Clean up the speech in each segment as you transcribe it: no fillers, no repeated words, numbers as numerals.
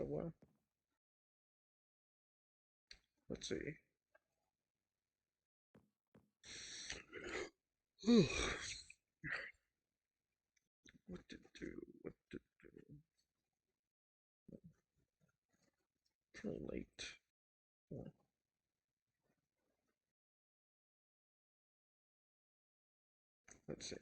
a while. Let's see. What to do? What to do? Kinda late. Oh, let's see.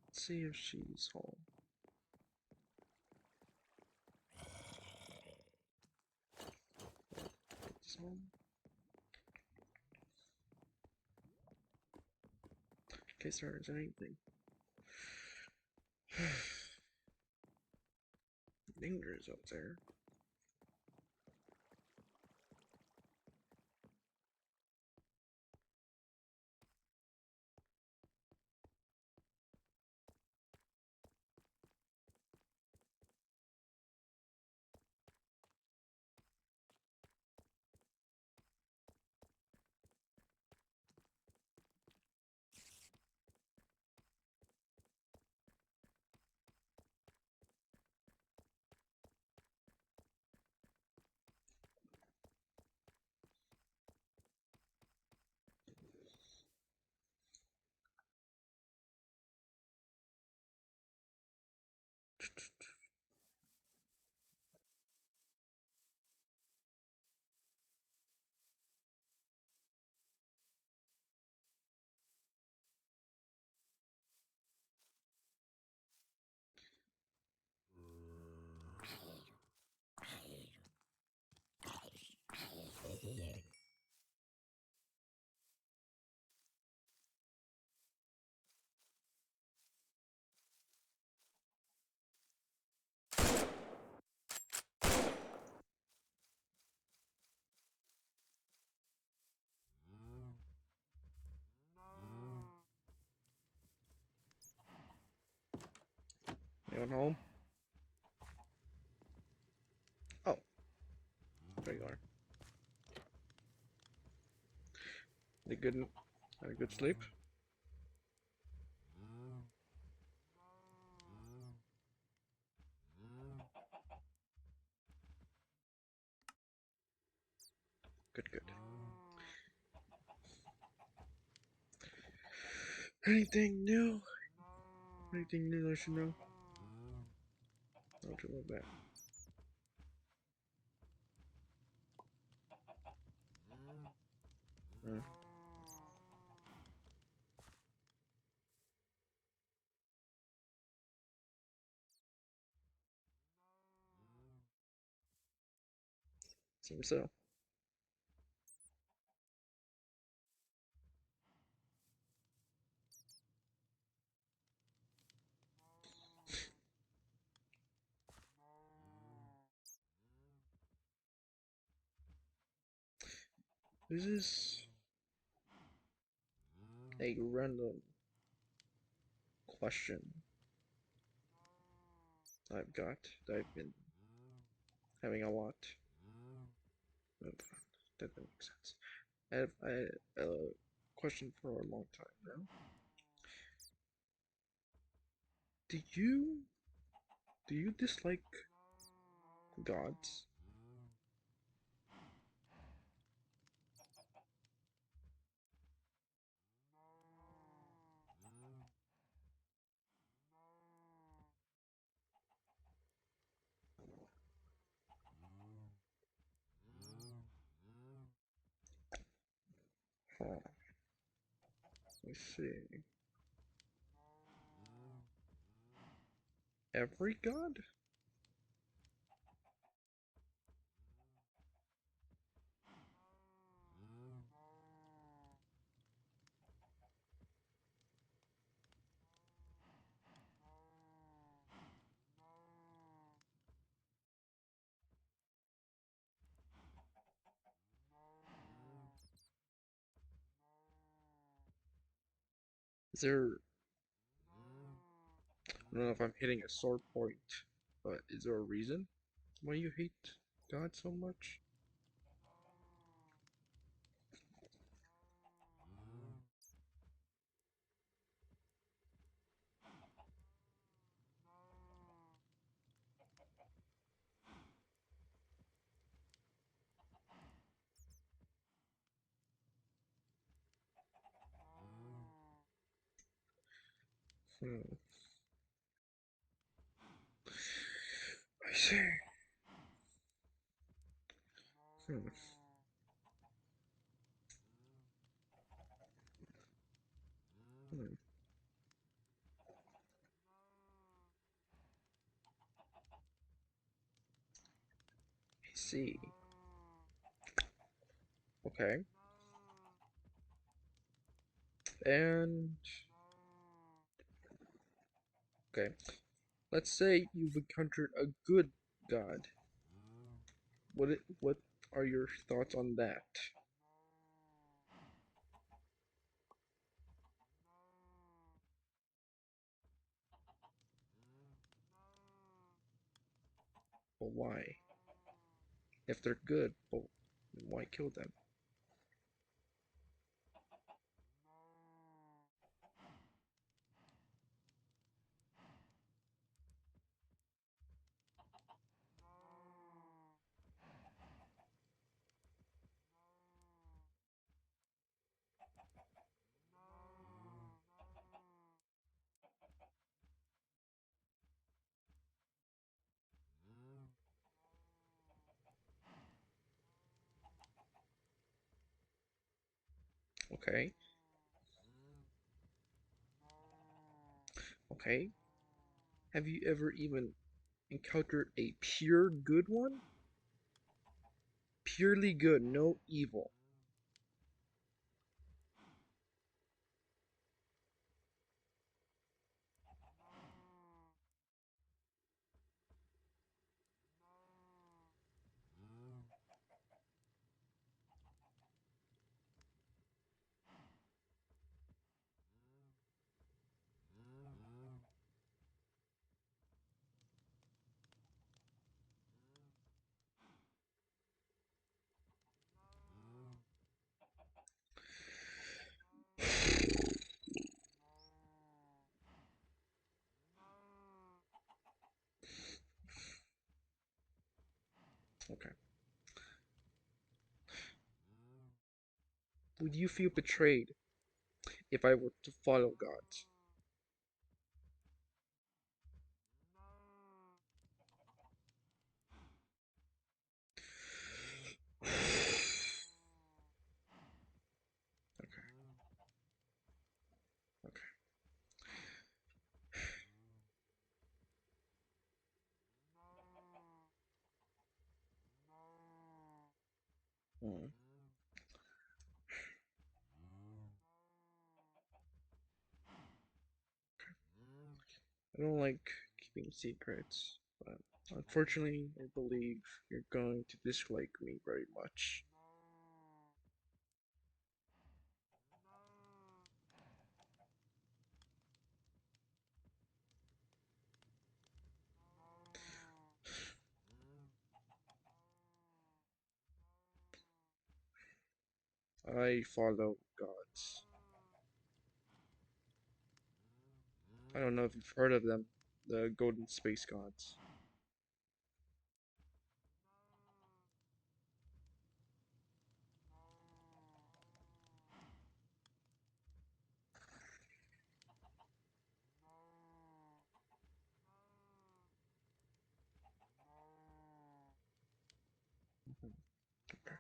Let's see if she's home. It's home. In case there isn't anything. Dangerous out there. Anyone home? Oh, there you are. Had a good sleep? Good, good. Anything new? Anything new I should know? Not too bad. Uh, seems so. This is a random question that I've been having a lot of. That makes sense. I have a question for a long time now. Do you do you dislike gods? Huh. Let's see. Every god? Is there? I don't know if I'm hitting a sore point, but is there a reason why you hate God so much? Hmm. I see. Hmm. Hmm. I see. Okay. And okay. Let's say you've encountered a good god. What are your thoughts on that? But why? If they're good, but why kill them? Okay. Okay. Have you ever even encountered a pure good one? Purely good, no evil. Okay. Would you feel betrayed if I were to follow God? Okay. Okay. Hmm. I don't like keeping secrets, but unfortunately, I believe you're going to dislike me very much. I follow gods. I don't know if you've heard of them, the golden space gods. Mhm. Okay.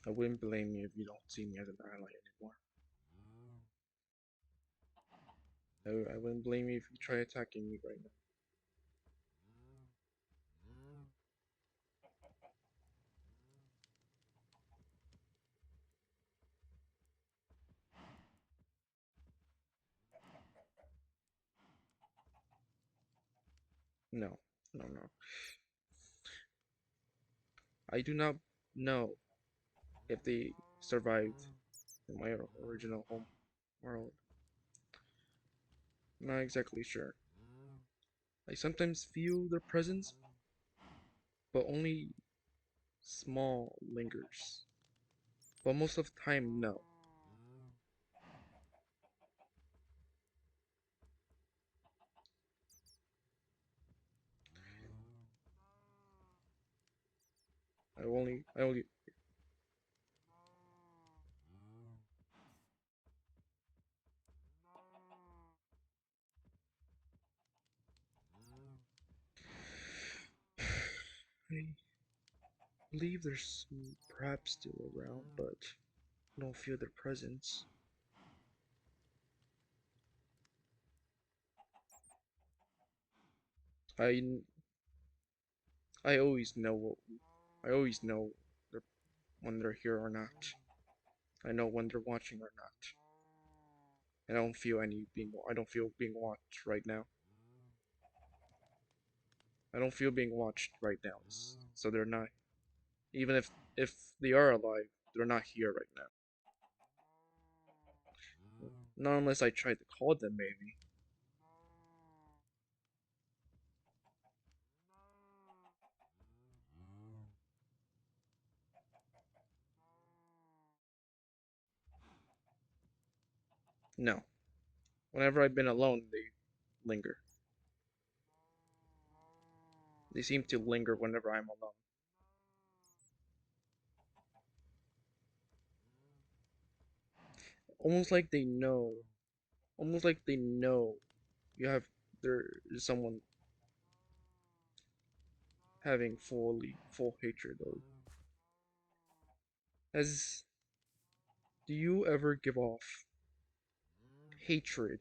I wouldn't blame you if you don't see me as an ally anymore. I wouldn't blame you if you try attacking me right now. No, no, no. I do not know if they survived in my original home world. Not exactly sure. I sometimes feel their presence, but only small lingers. But most of the time, no. I only I believe there's some perhaps still around, but I don't feel their presence. I I always know I always know they're, when they're here or not. I know when they're watching or not. I don't feel being watched right now. I don't feel being watched right now. So they're not. Even if they are alive, they're not here right now. Not unless I try to call them, maybe. No. Whenever I've been alone, they linger. They seem to linger whenever I'm alone. Almost like they know. Almost like they know you have there is someone having full hatred of. As do you ever give off hatred?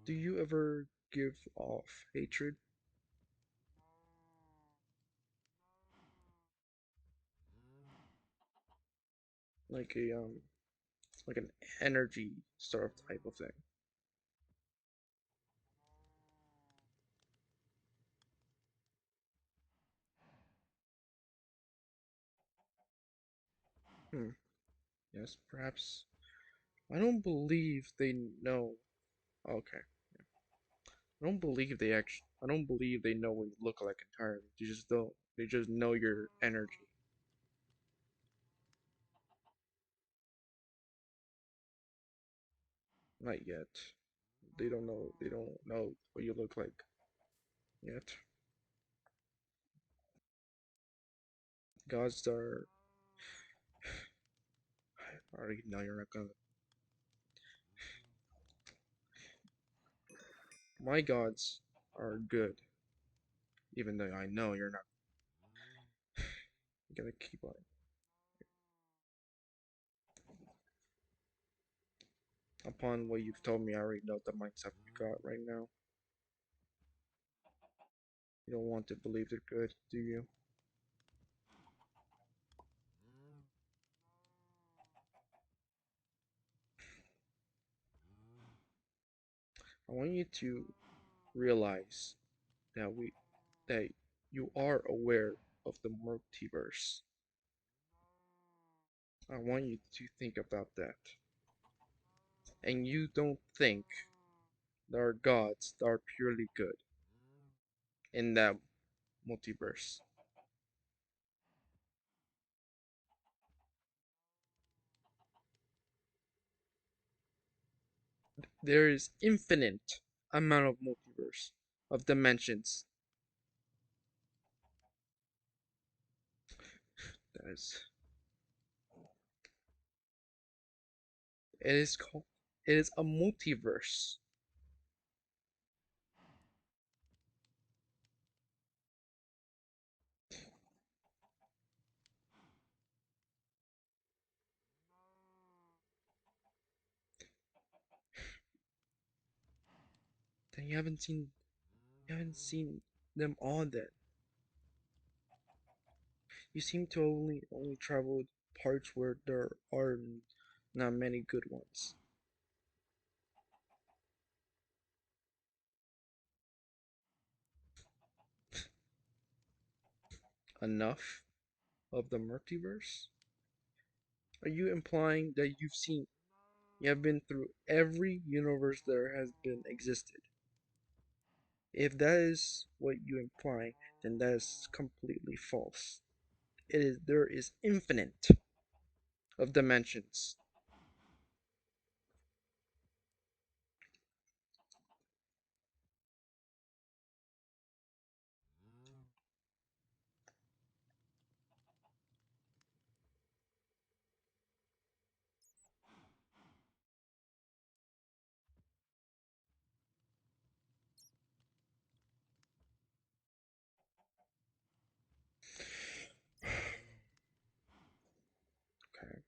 Do you ever give off hatred? Like a like an energy sort of type of thing. Hmm. Yes, perhaps. I don't believe they know. Okay. I don't believe they know what you look like entirely. They just don't. They just know your energy. Not yet. They don't know what you look like yet. Gods are. I already know you're not gonna. My gods are good, even though I know you're not gonna keep on. Upon what you've told me, I already know the mindset you got right now. You don't want to believe they're good, do you? I want you to realize that that you are aware of the multiverse. I want you to think about that. And you don't think there are gods that are purely good in that multiverse. There is infinite amount of multiverse of dimensions. That is it is called it is a multiverse. Then you haven't seen them all then. You seem to only traveled parts where there are not many good ones. Enough of the multiverse? Are you implying that you have been through every universe there has been existed? If that is what you imply, then that is completely false. There is infinite of dimensions. Okay.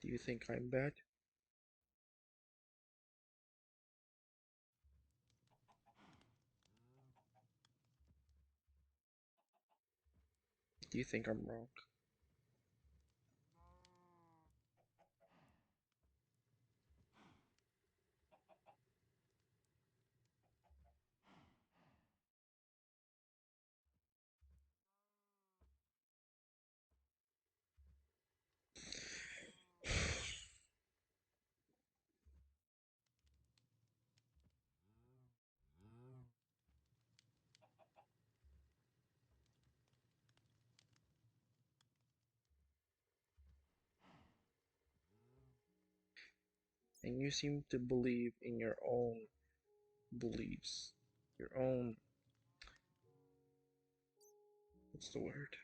Do you think I'm bad? Do you think I'm wrong? And you seem to believe in your own beliefs. Your own. What's the word?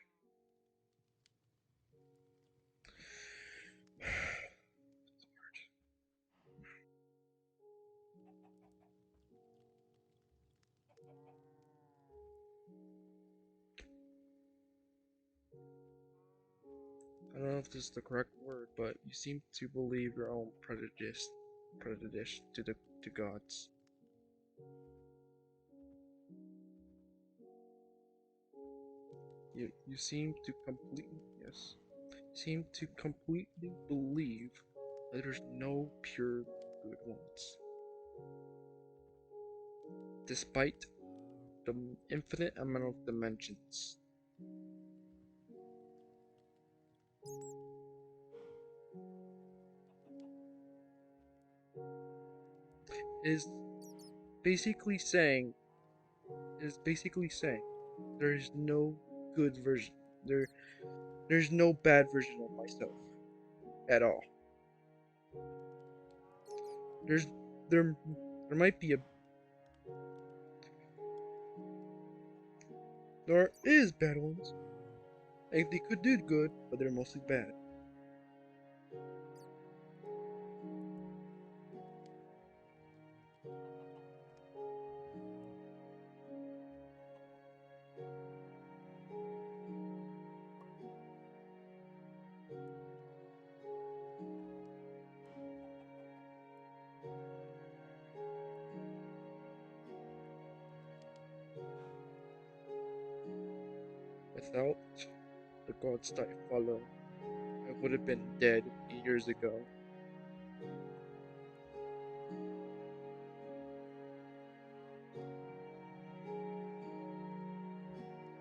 I don't know if this is the correct word, but you seem to believe your own prejudice to gods. You seem to completely yes, seem to completely believe that there's no pure good ones, despite the infinite amount of dimensions. Is basically saying is basically saying there is no good version. There's no bad version of myself at all. There's there there might be a there is bad ones. Like they could do good, but they're mostly bad. Without the gods that I follow, I would have been dead years ago.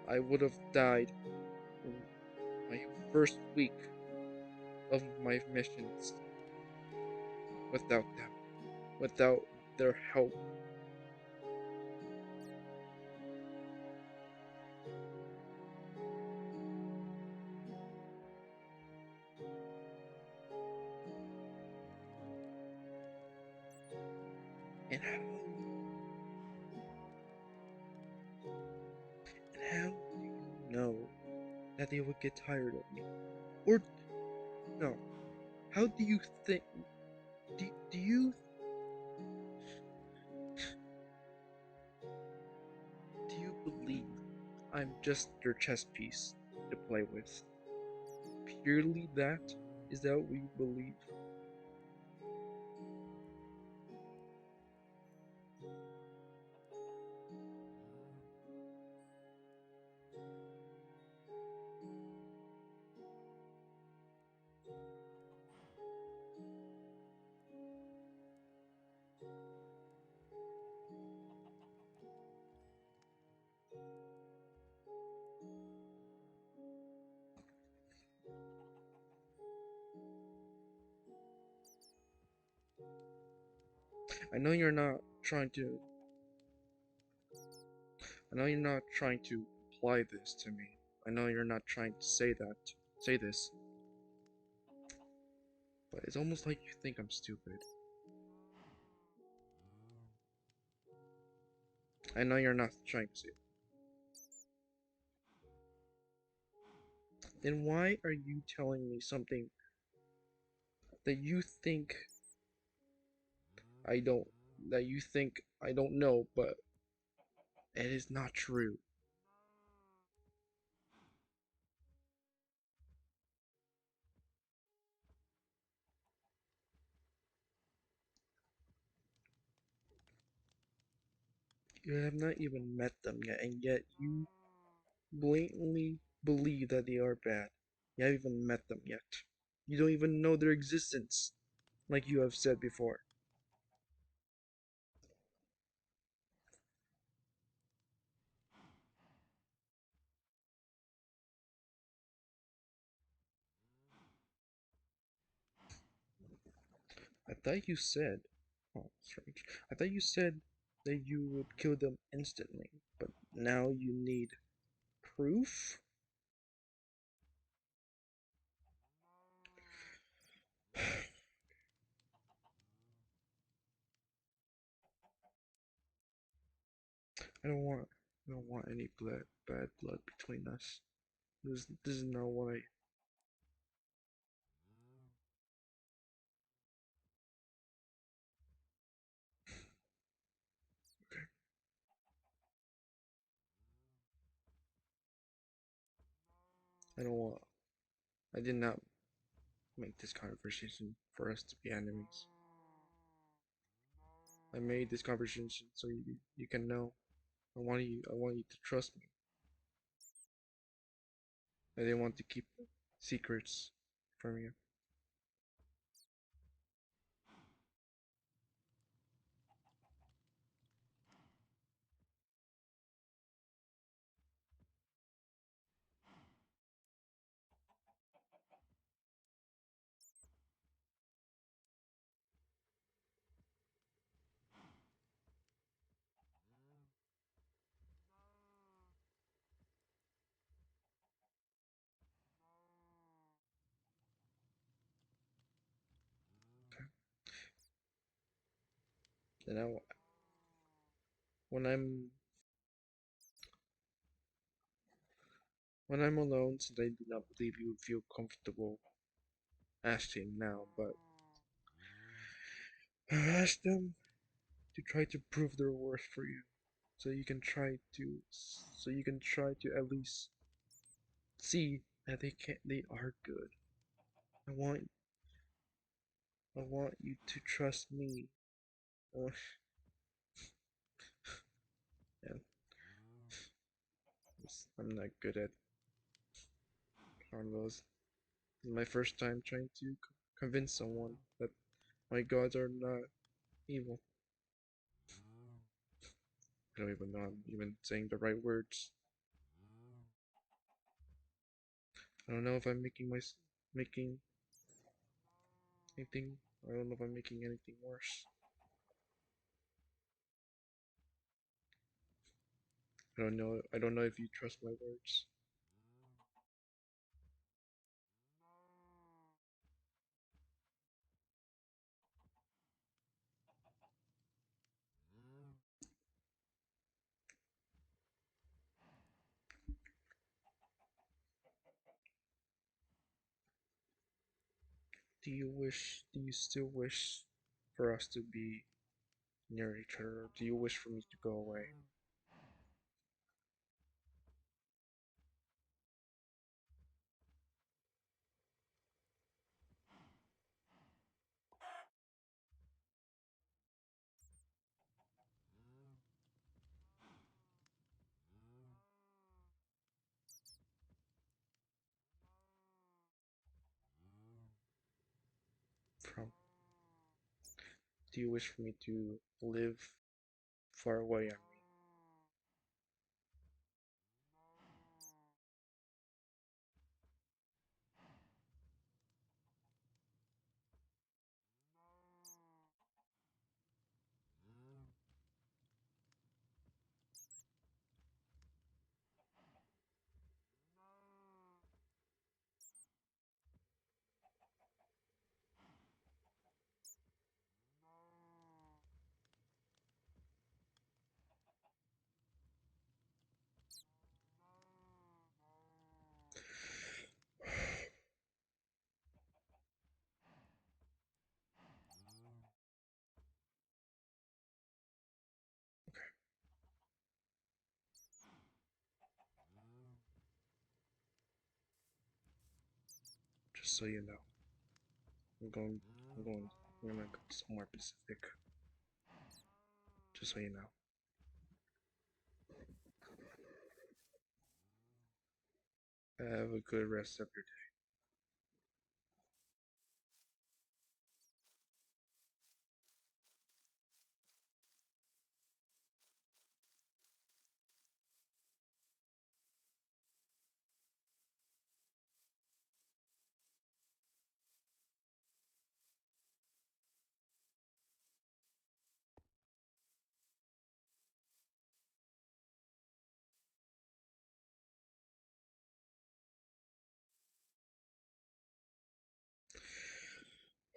I would have died in my first week of my missions without them, without their help. And how do you know that they would get tired of me? Or no, how do you think? Do you I'm just your chess piece to play with. Purely that? Is that what you believe? I know you're not trying to. I know you're not trying to apply this to me. I know you're not trying to say this, but it's almost like you think I'm stupid. I know you're not trying to say it. Then why are you telling me something that you think I don't that you think I don't know, but it is not true? You have not even met them yet, and yet you blatantly believe that they are bad. You haven't even met them yet. You don't even know their existence, like you have said before. I thought you said, oh, strange. I thought you said that you would kill them instantly, but now you need proof? I don't want any bad blood between us. This is not what I. Okay. I don't want. I did not make this conversation for us to be enemies. I made this conversation so you can know. I want you to trust me. I didn't want to keep secrets from you. Okay. And I, when I'm when I'm alone, since I do not believe you would feel comfortable asking now, but ask them to try to prove their worth for you, so you can try to at least see that they are good. I want I want you to trust me. I want, yeah, I'm not good at convos. This is my first time trying to convince someone that my gods are not evil. I don't even know I'm even saying the right words. I don't know if I'm making anything. I don't know if I'm making anything worse. I don't know. I don't know if you trust my words. Do you still wish for us to be near each other? Or do you wish for me to go away? Do you wish for me to live far away? Just so you know, I'm going. I'm going. I'm gonna go somewhere Pacific. Just so you know. Have a good rest of your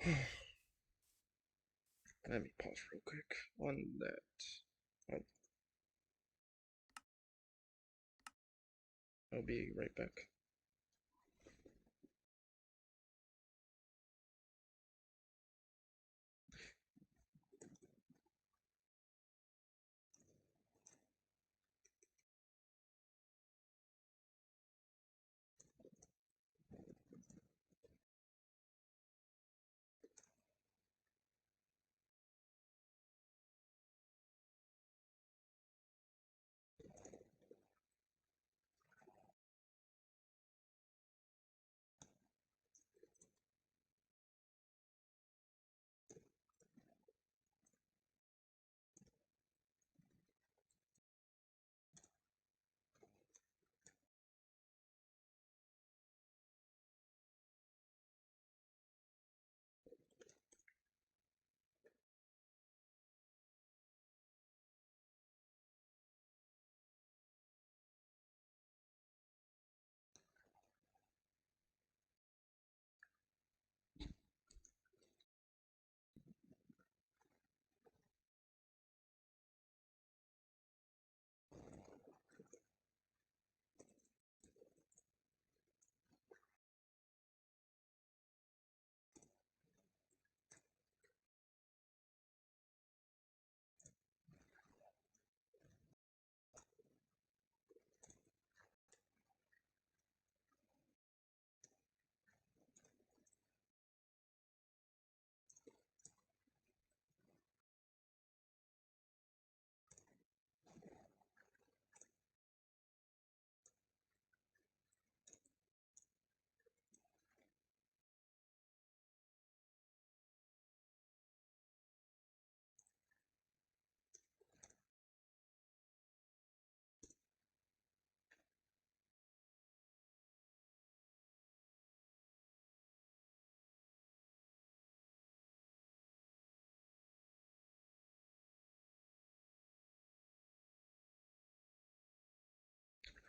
day. Let me pause real quick on that. I'll be right back.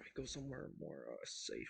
I go somewhere more safe.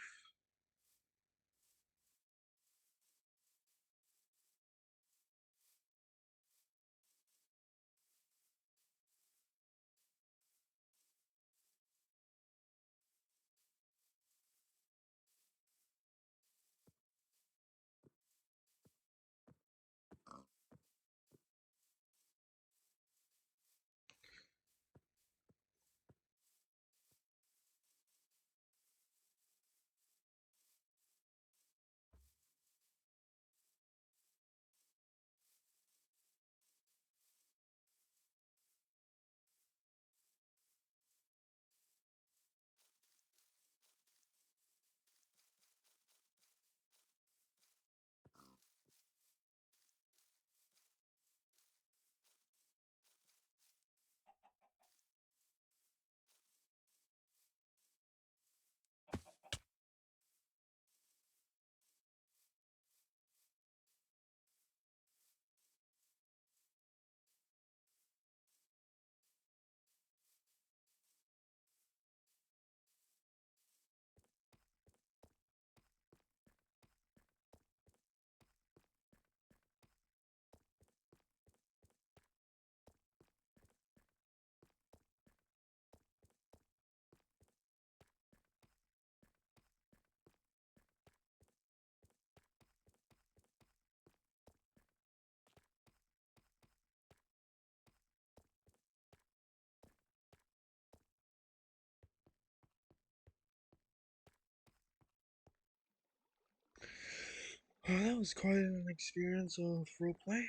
That was quite an experience of roleplay.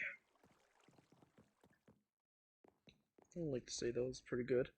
I would like to say that was pretty good.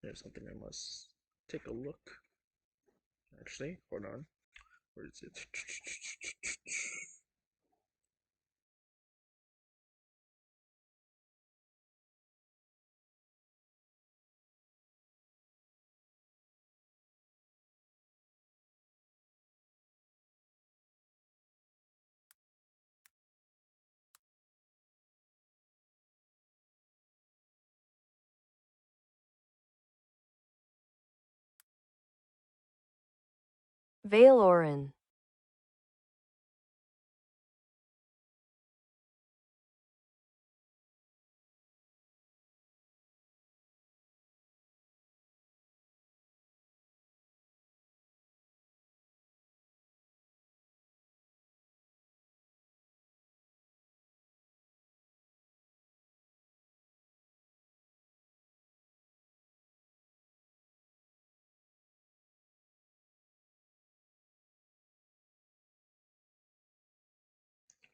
There's something I must take a look. Actually, hold on. Where is it? Valoran.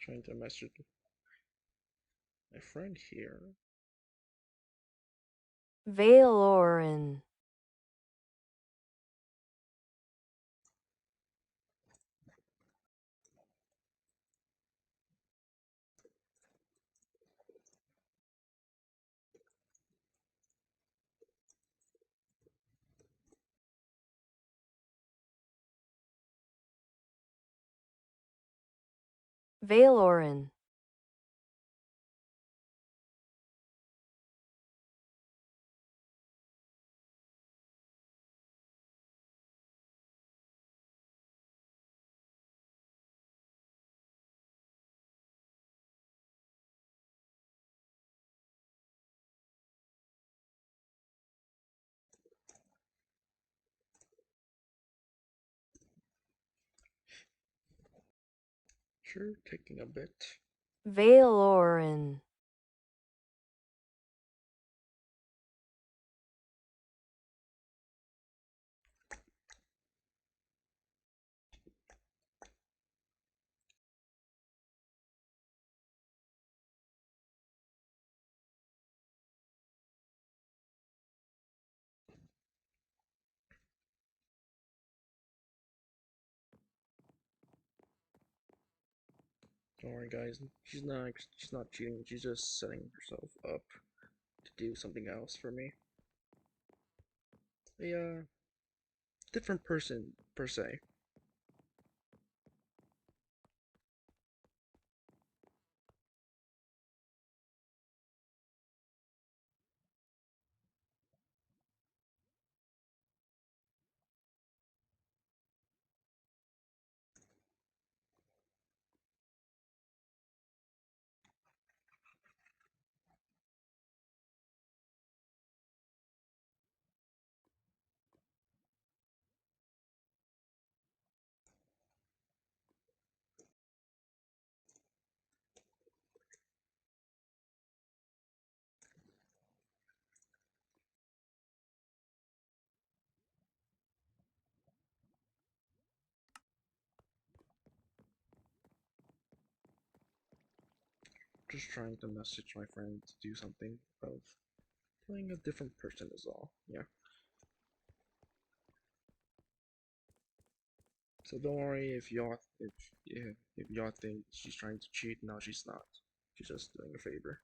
Trying to message my friend here. Valoran. Valoran. Sure, taking a bit. Valoran. Don't worry, guys. She's not cheating. She's just setting herself up to do something else for me. A different person per se. just trying to message my friend to do something of playing a different person is all. Yeah. So don't worry if y'all think she's trying to cheat. No, she's not. She's just doing a favor.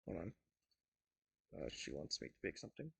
Hold on. She wants me to bake something.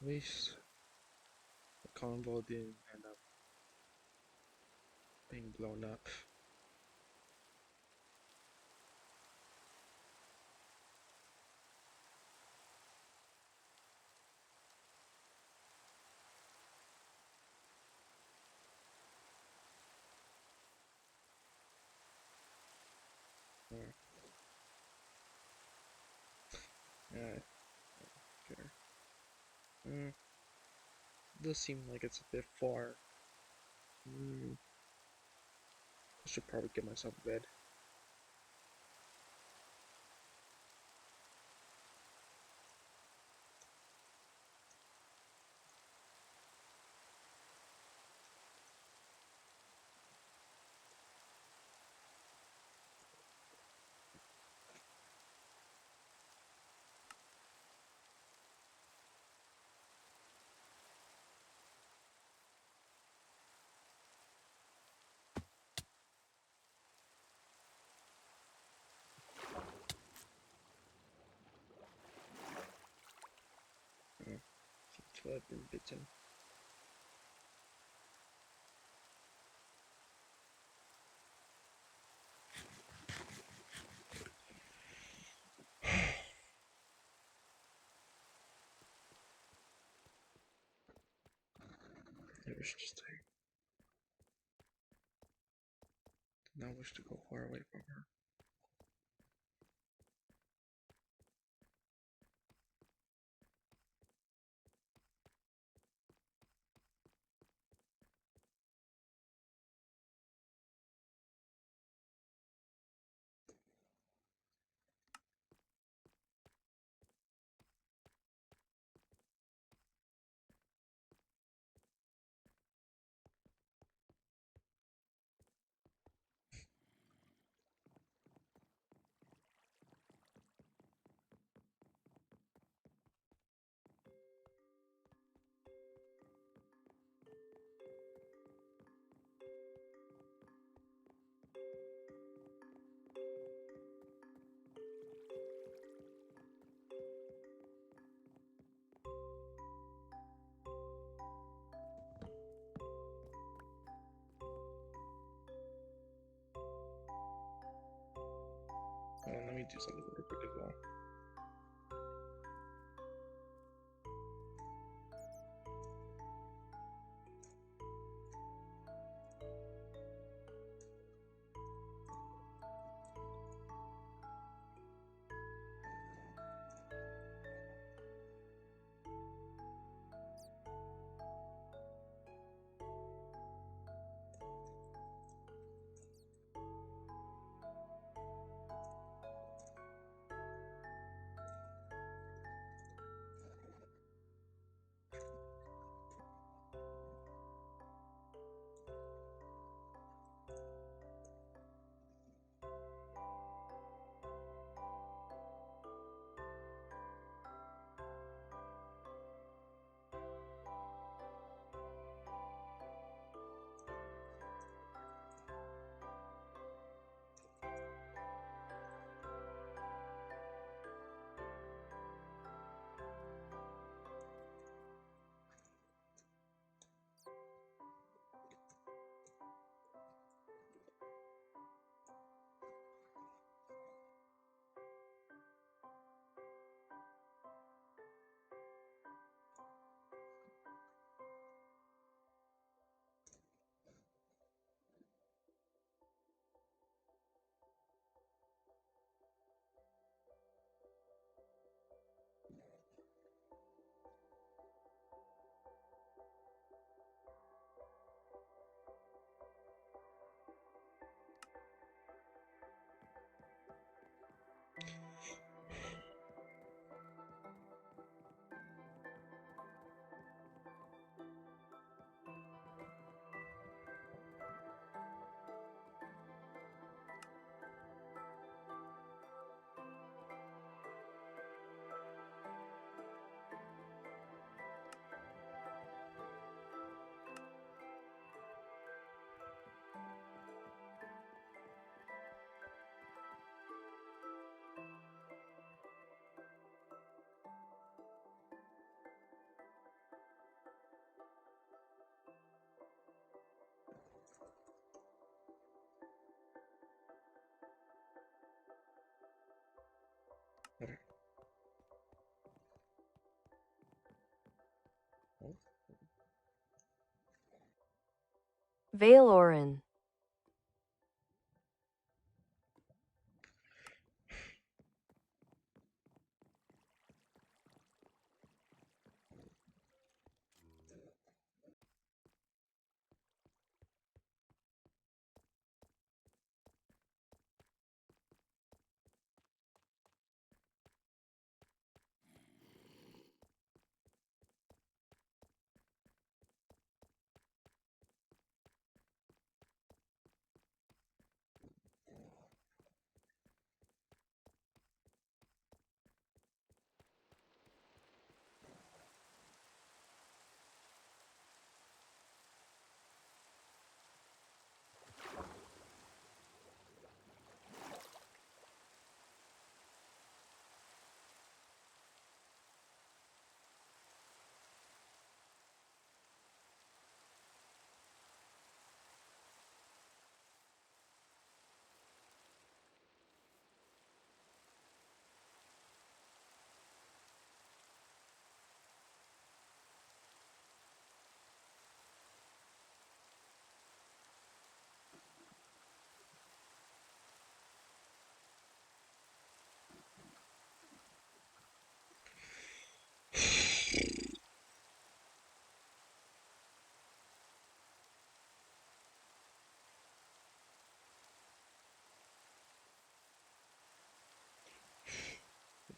At least the convo didn't end up being blown up. Alright. Yeah, sure. Mm, does seem like it's a bit far. I should probably get myself a bed. Uh, Seems to have been bitten. Maybe I should just stay. Did not wish to go far away from her. Hold on, let me do something real quick as well. Oh, Valorin.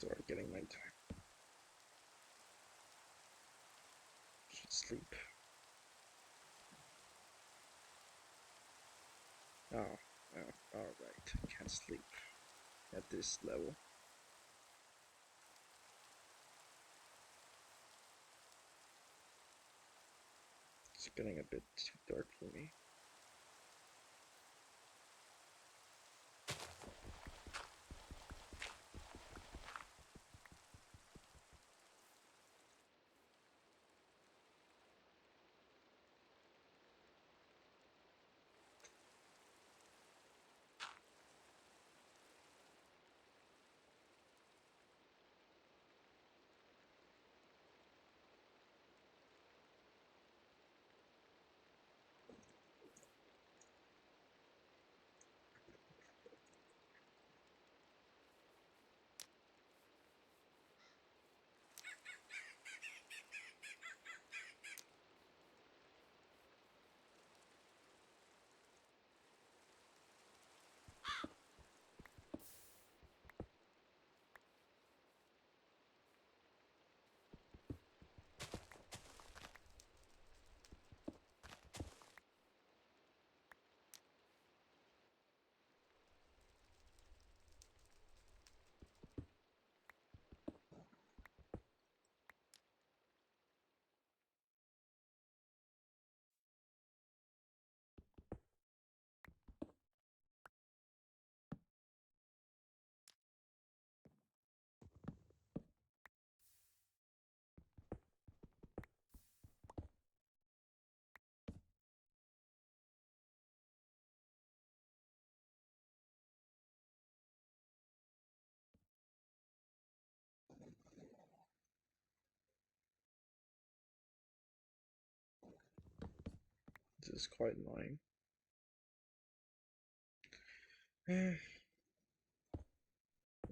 it's already getting nighttime. Should sleep. Oh, alright. Can't sleep at this level. It's getting a bit too dark for me. This is quite annoying. This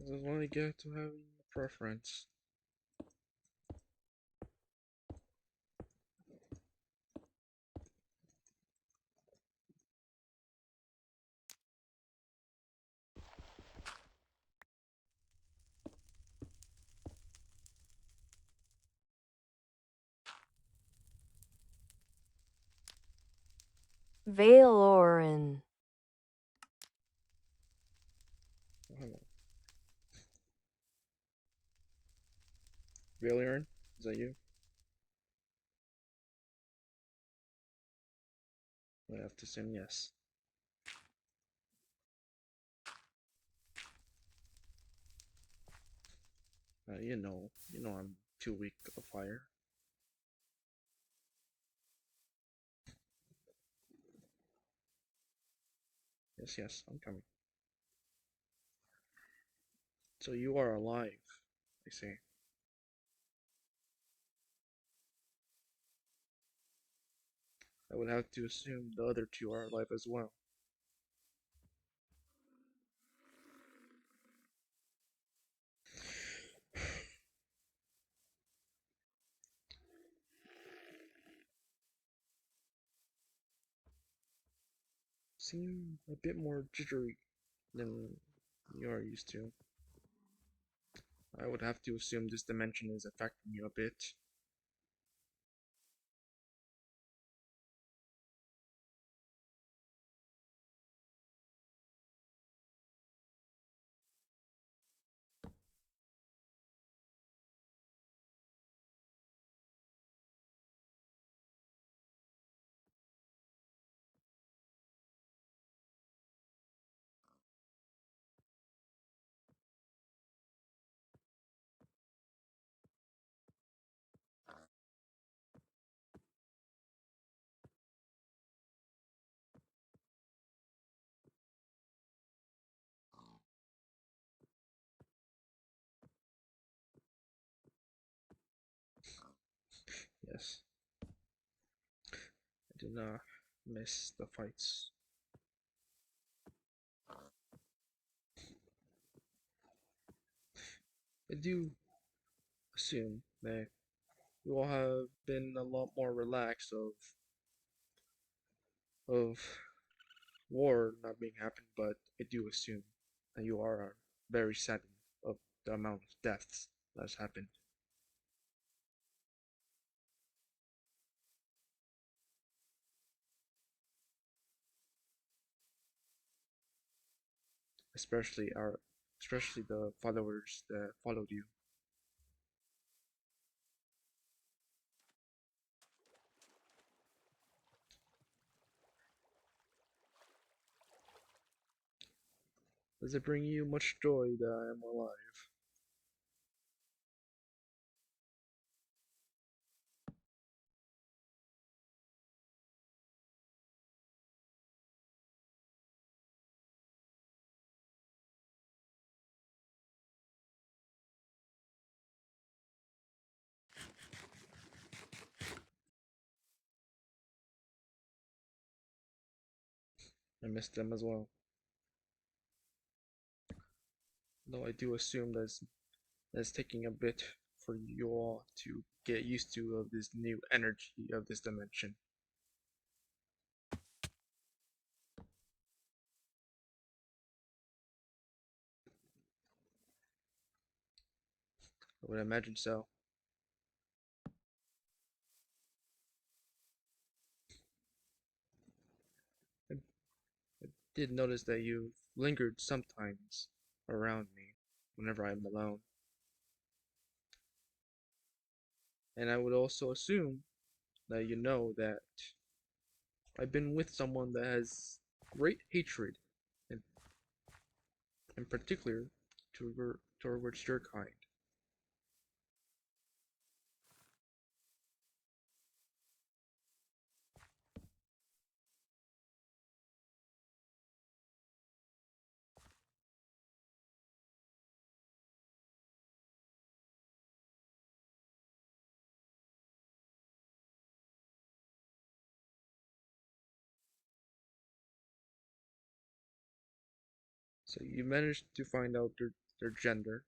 is when I get to having a preference. Valorin. Valiern, is that you? I have to say yes. You know I'm too weak of fire. Yes, yes, I'm coming. So you are alive, I say. I would have to assume the other two are alive as well. Seem a bit more jittery than you are used to. I would have to assume this dimension is affecting you a bit. Yes, I did not miss the fights. I do assume that you all have been a lot more relaxed of war not being happened, but I do assume that you are very saddened of the amount of deaths that has happened, especially especially the followers that followed you. Does it bring you much joy that I am alive? I miss them as well. Though I do assume that's taking a bit for you all to get used to of this new energy of this dimension. I would imagine so. I, I did notice that you've lingered sometimes around me whenever I'm alone. And I would also assume that you know that I've been with someone that has great hatred, and in particular towards your kind. So you managed to find out their gender,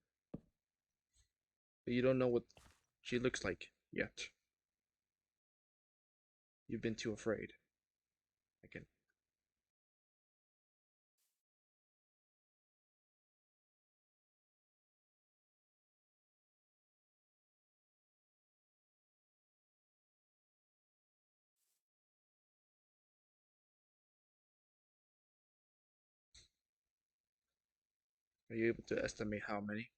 but you don't know what she looks like yet. You've been too afraid. I can. Are you able to estimate how many?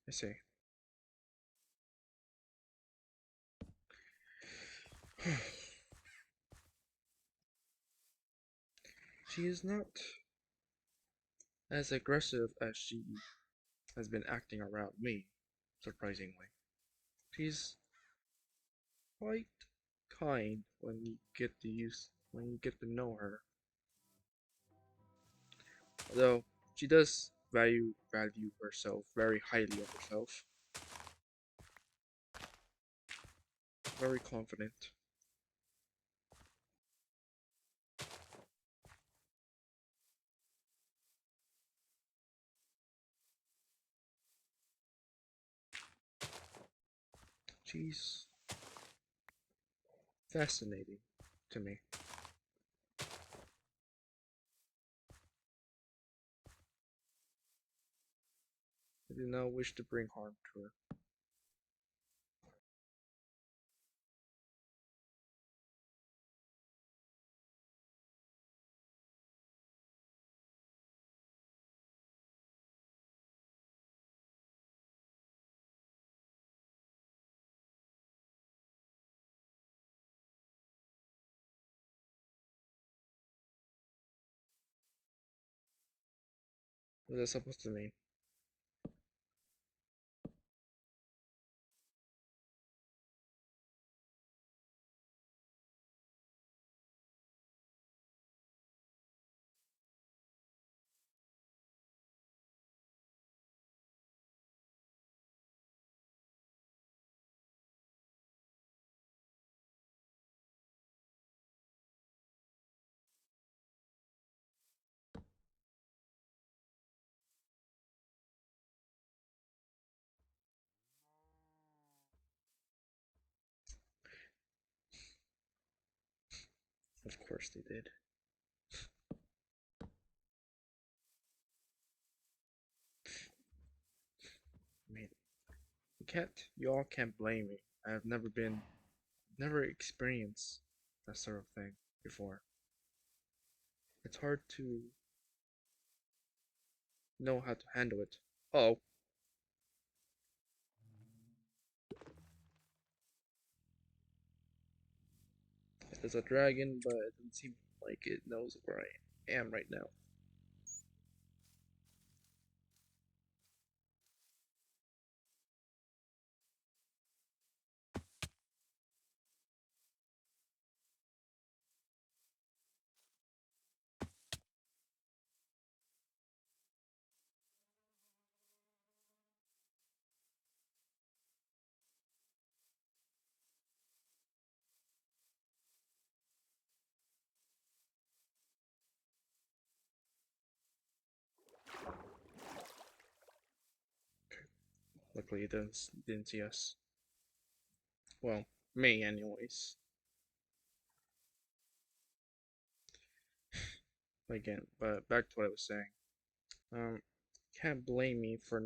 I see. She is not as aggressive as she has been acting around me, surprisingly. She's quite kind when you get to know her. Although she does value herself very highly of herself, very confident. She's fascinating to me. I do not wish to bring harm to her. What is that supposed to mean? Of course they did. I mean, you all can't blame me. I have never experienced that sort of thing before. It's hard to know how to handle it. Oh, there's a dragon, but it doesn't seem like it knows where I am right now. Luckily, it didn't see us. Well, me, anyways. Again, but back to what I was saying. Um, can't blame me for.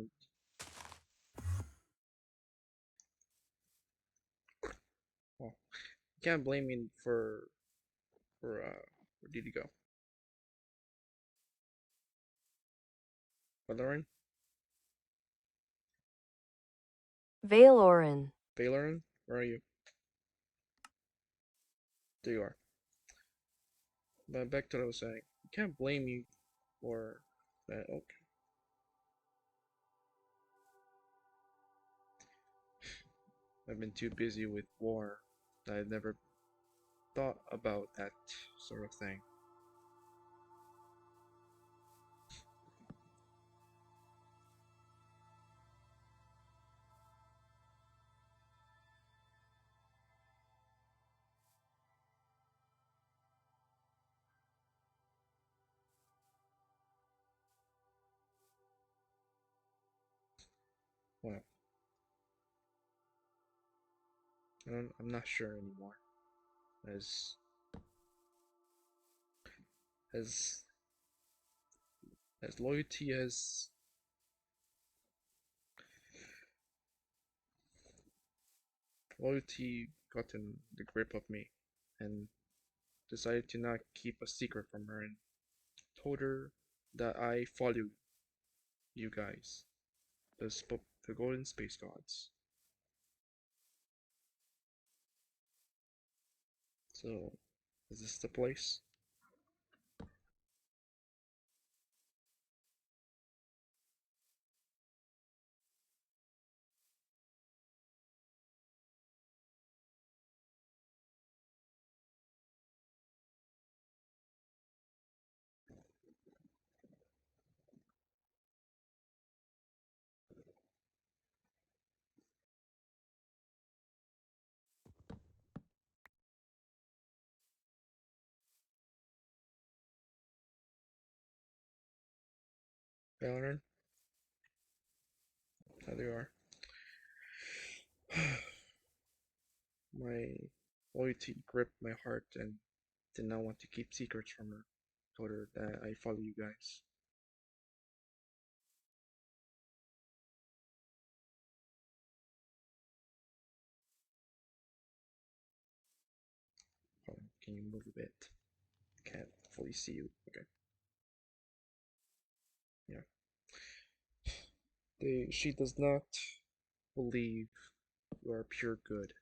Well, can't blame me for. Where did he go? Valoran? Valoran. Valoran? Where are you? There you are. But back to what I was saying. You can't blame me for that. Okay. I've been too busy with war that I've never thought about that sort of thing. Well, I'm not sure anymore. As as as loyalty gotten the grip of me, and decided to not keep a secret from her, and told her that I follow you guys, the golden space gods. So, is this the place? Valorant, how they are. My loyalty gripped my heart and did not want to keep secrets from her. Told her that I follow you guys. Hold on, can you move a bit? Can't fully see you. Okay. Yeah. She does not believe you are pure good.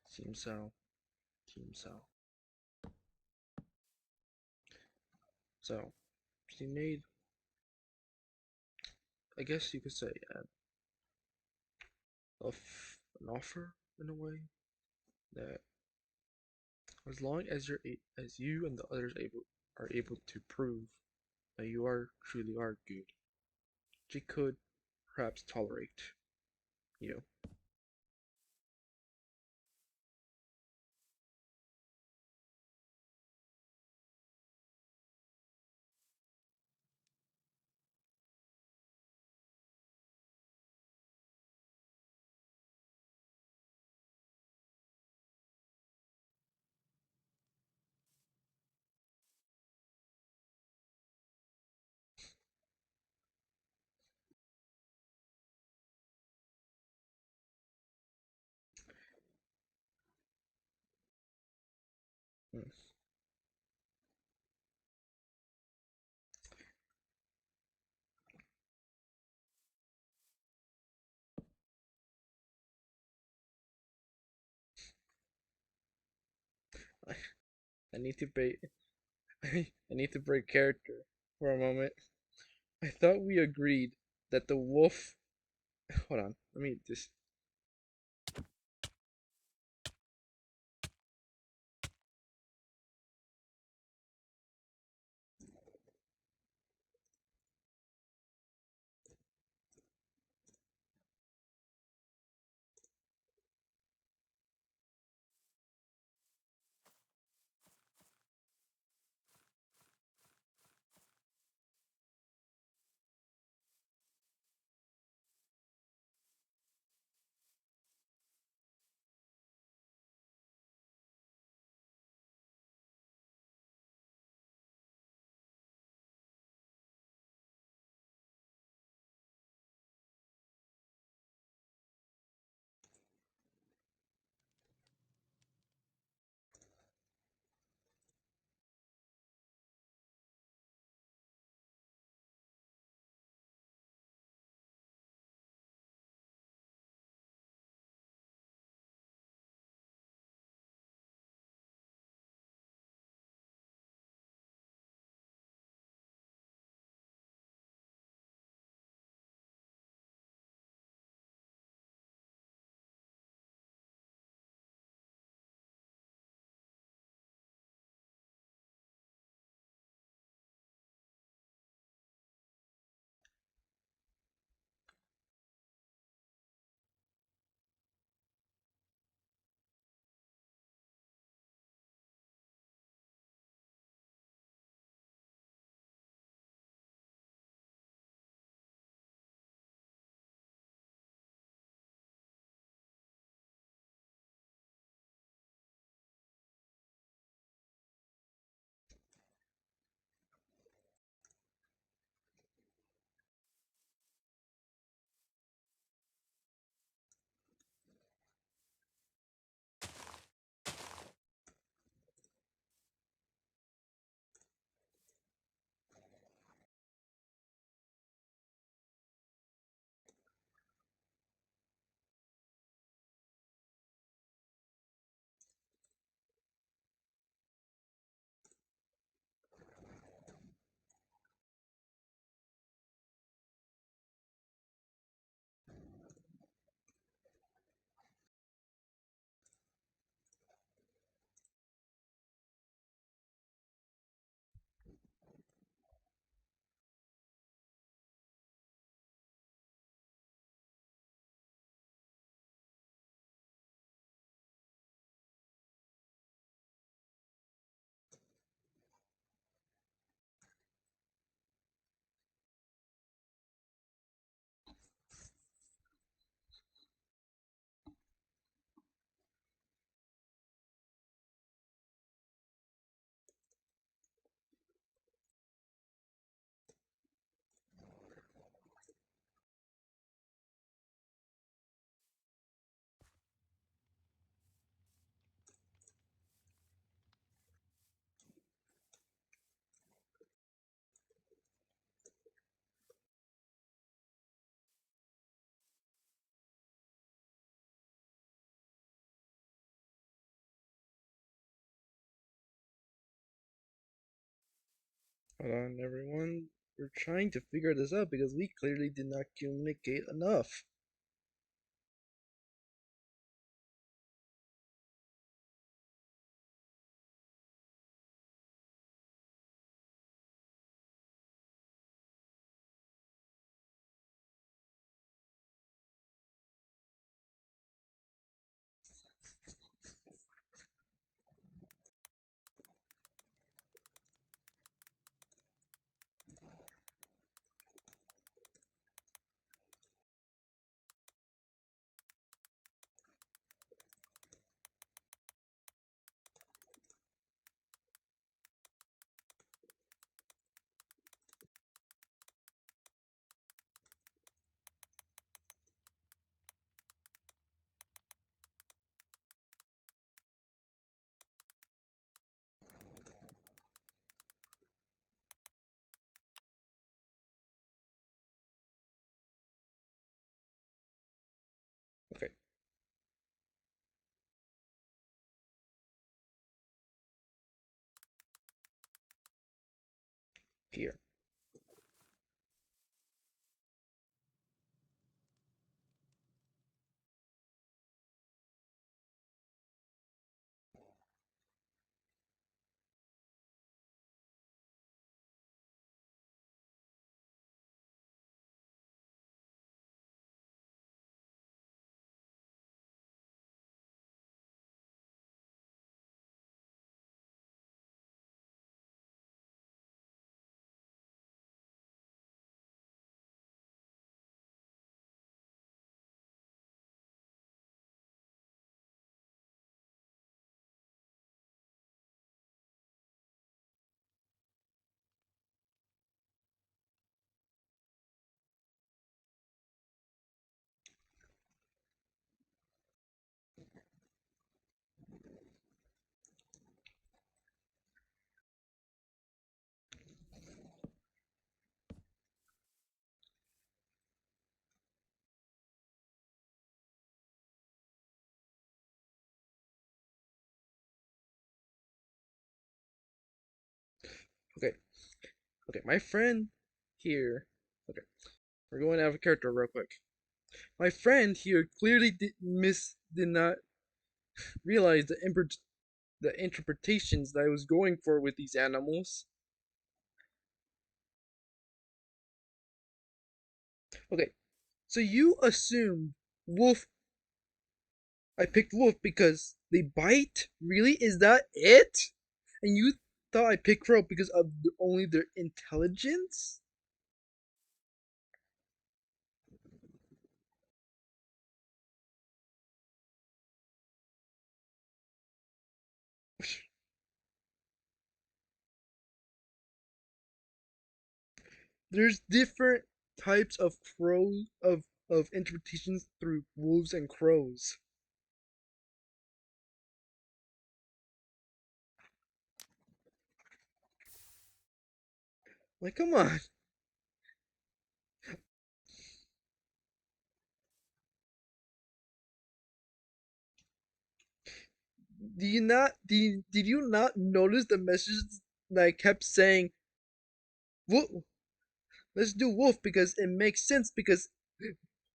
Seems so. Seems so. So, she made, I guess you could say, an offer in a way that as long as as you and the others are able to prove that you are truly are good, she could perhaps tolerate you. Hmm. I, I need to break. I need to break character for a moment. I thought we agreed that the wolf. Hold on. Let me just. Hold on, everyone. We're trying to figure this out because we clearly did not communicate enough. Okay, here. Okay, okay, my friend here. Okay, we're going out of character real quick. My friend here clearly did not realize the interpretations that I was going for with these animals. Okay, so you assumed wolf. I picked wolf because they bite. Really, is that it? And you thought I picked crow because of only their intelligence? There's different types of crows of interpretations through wolves and crows. Like, come on. Did you not notice the messages that I kept saying, "Wolf, let's do wolf because it makes sense because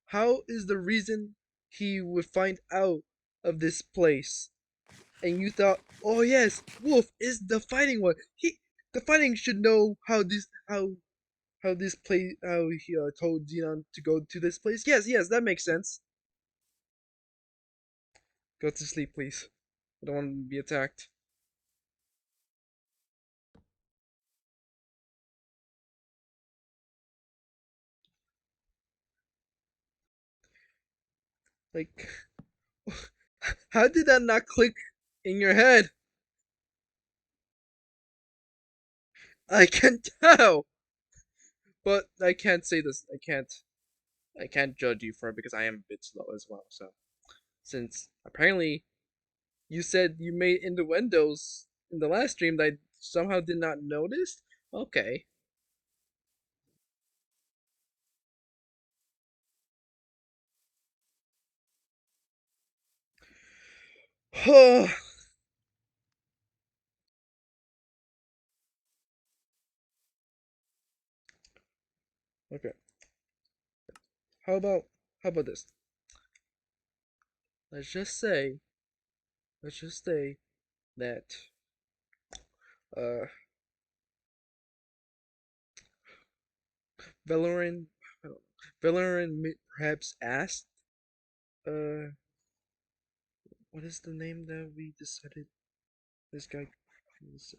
how is the reason he would find out of this place?" And you thought, "Oh yes, wolf is the fighting one. The fighting should know how this place how he told Xenon to go to this place." Yes, yes, that makes sense. Go to sleep, please. I don't want to be attacked. Like, how did that not click in your head? I can tell, but I can't say this. I can't judge you for it because I am a bit slow as well. So, since apparently you said you made innuendos in the last stream that I somehow did not notice, okay. Okay. How about how about this? Let's just say let's just say that uh Valorant Valorant perhaps asked uh what is the name that we decided this guy this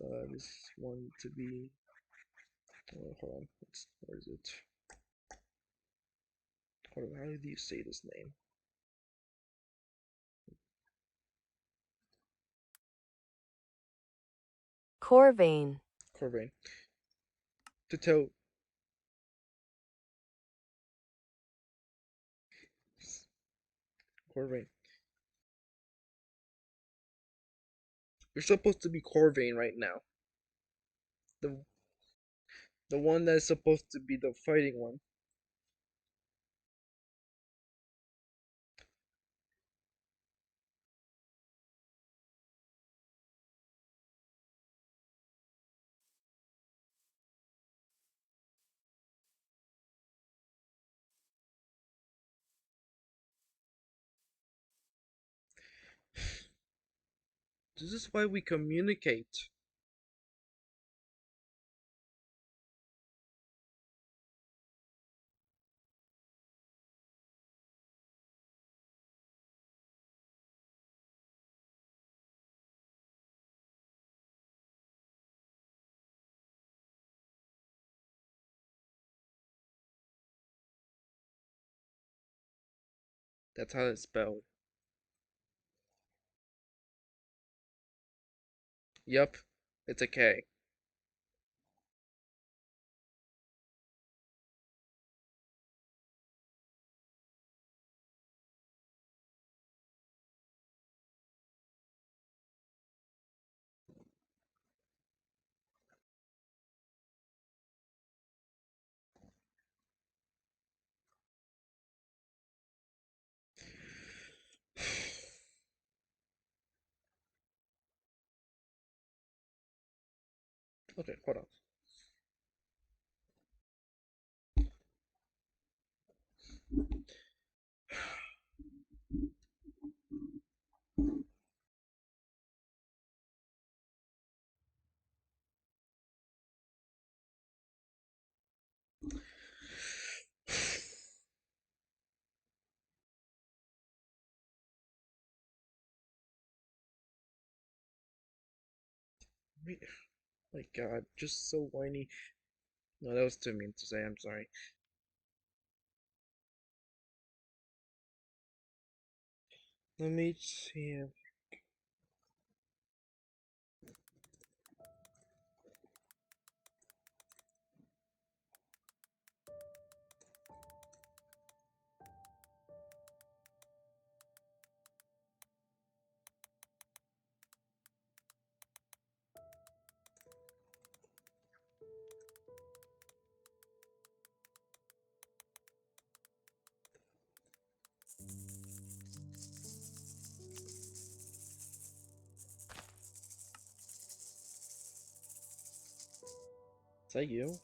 one to be hold on, where is it? Hold on, how do you say this name? Corvain. Corvain. To tell Corvain. You're supposed to be Corvain right now. The the one that's supposed to be the fighting one. This is why we communicate. That's how it's spelled. Yup, it's a K. Okay, hold on. My God, just so whiny. No, that was too mean to say. I'm sorry. Let me see. Is that you?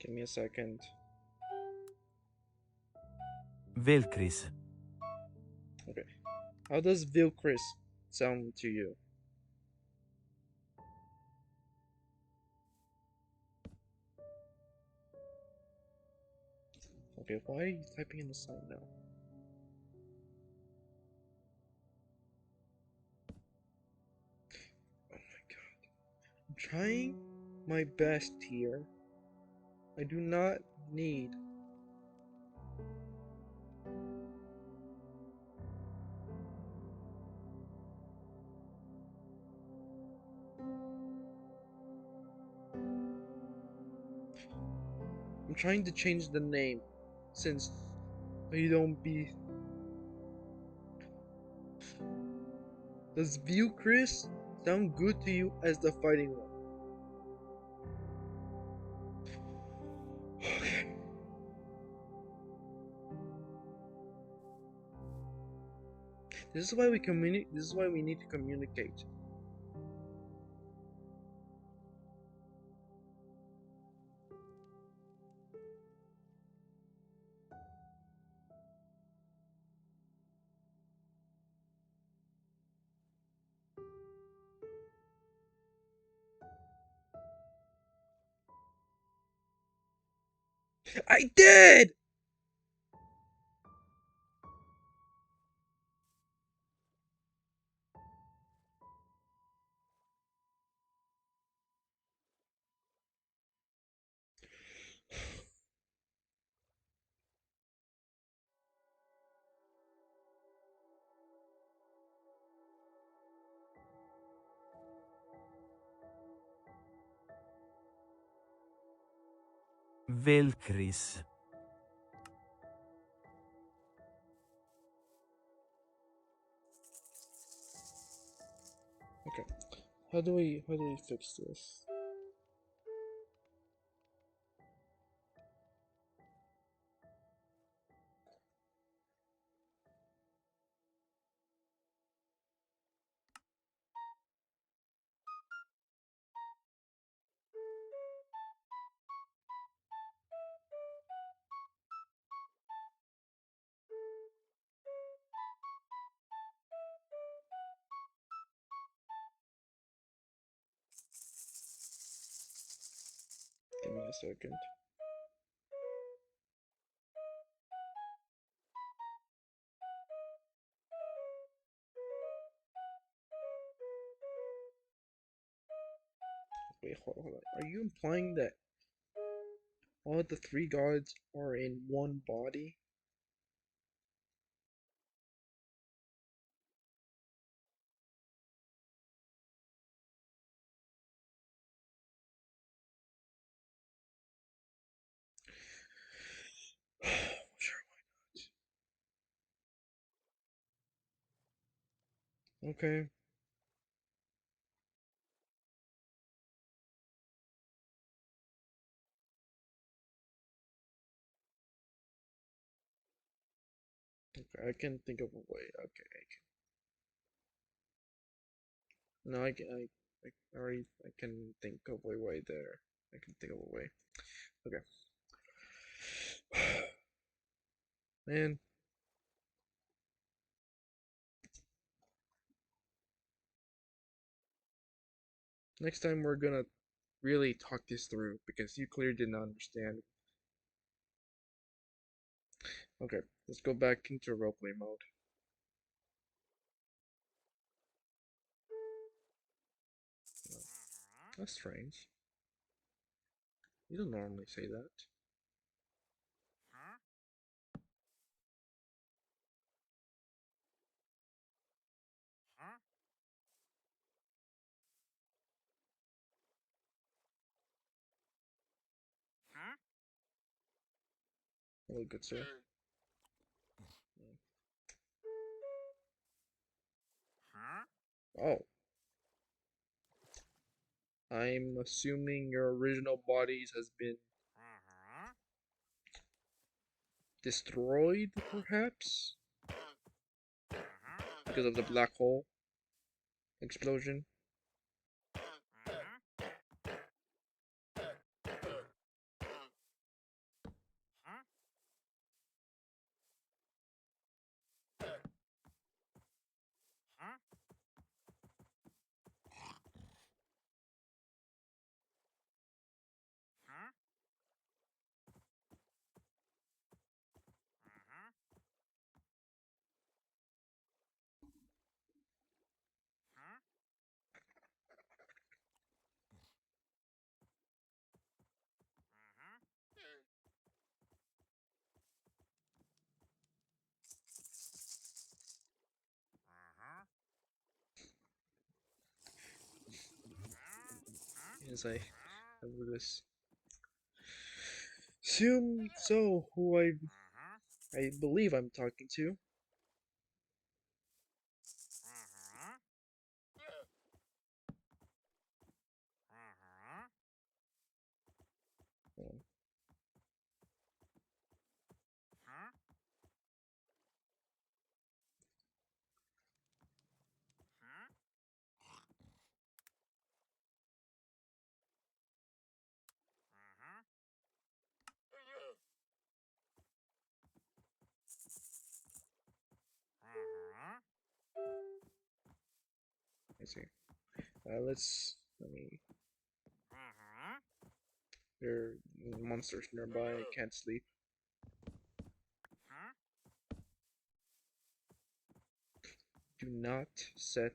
Give me a second. Velkris. Okay. How does Vilcris sound to you? Okay, why are you typing in the sign now? Oh my God. I'm trying my best here. I do not need. I'm trying to change the name since you don't be. Does Vilcris sound good to you as the fighting one? Okay. This is why we communicate. This is why we need to communicate. I did! Velkris. Okay. How do we fix this? Give me a second. Wait, hold on. Are you implying that all the three gods are in one body? Sure. Okay. Okay. I can think of a way. Okay. No, I already. I can think of a way there. I can think of a way. Okay. Man, next time we're gonna really talk this through because you clearly did not understand. Okay, let's go back into roleplay mode. No, that's strange. You don't normally say that. Hello, good sir. Oh, I'm assuming your original bodies has been destroyed, perhaps, because of the black hole explosion. Yes, I would assume so. Who I believe I'm talking to. I see. Let me. There are monsters nearby. I can't sleep. Do not set.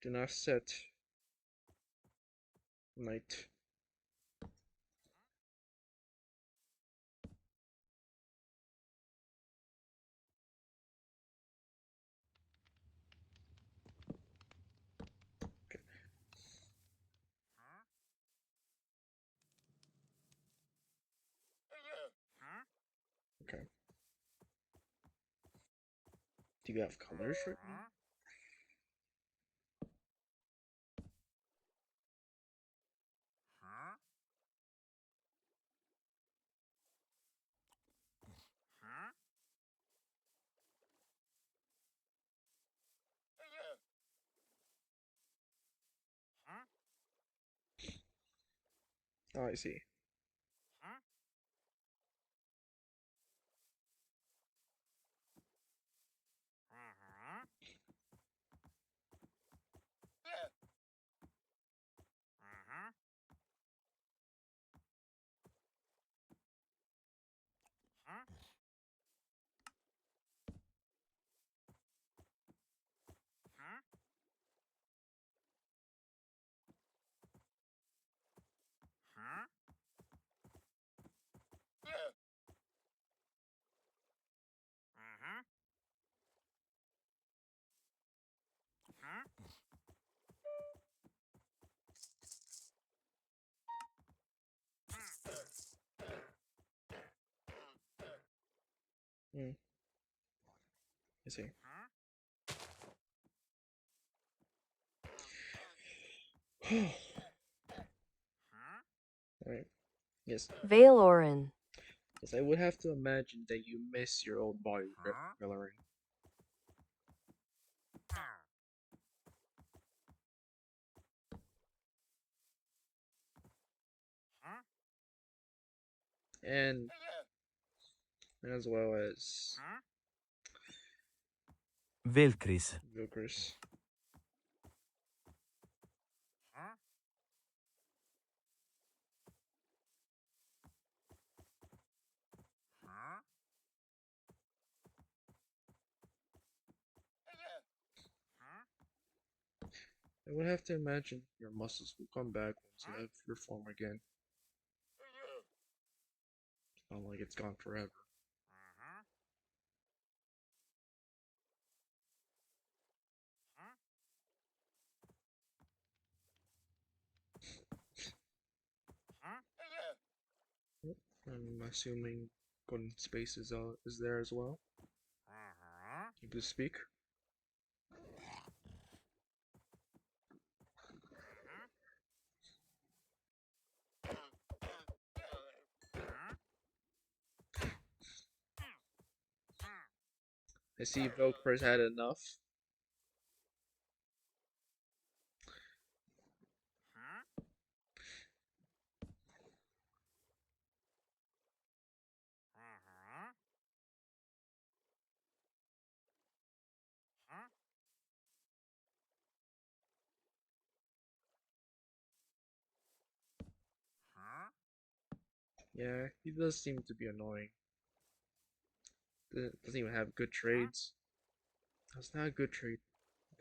Do not set. Night. Okay. Okay. Do you have colors right now? Oh, I see. Hmm. I see. Alright. Yes. Valorin. Yes, I would have to imagine that you miss your old body, Valerie. And as well as Velkris. Vilkers. I would have to imagine your muscles will come back once you have your form again. It's not like it's gone forever. Yep. I'm assuming golden space is there as well. You can speak. I see Velcro's had enough. Yeah, he does seem to be annoying. Doesn't even have good trades. That's not a good trade,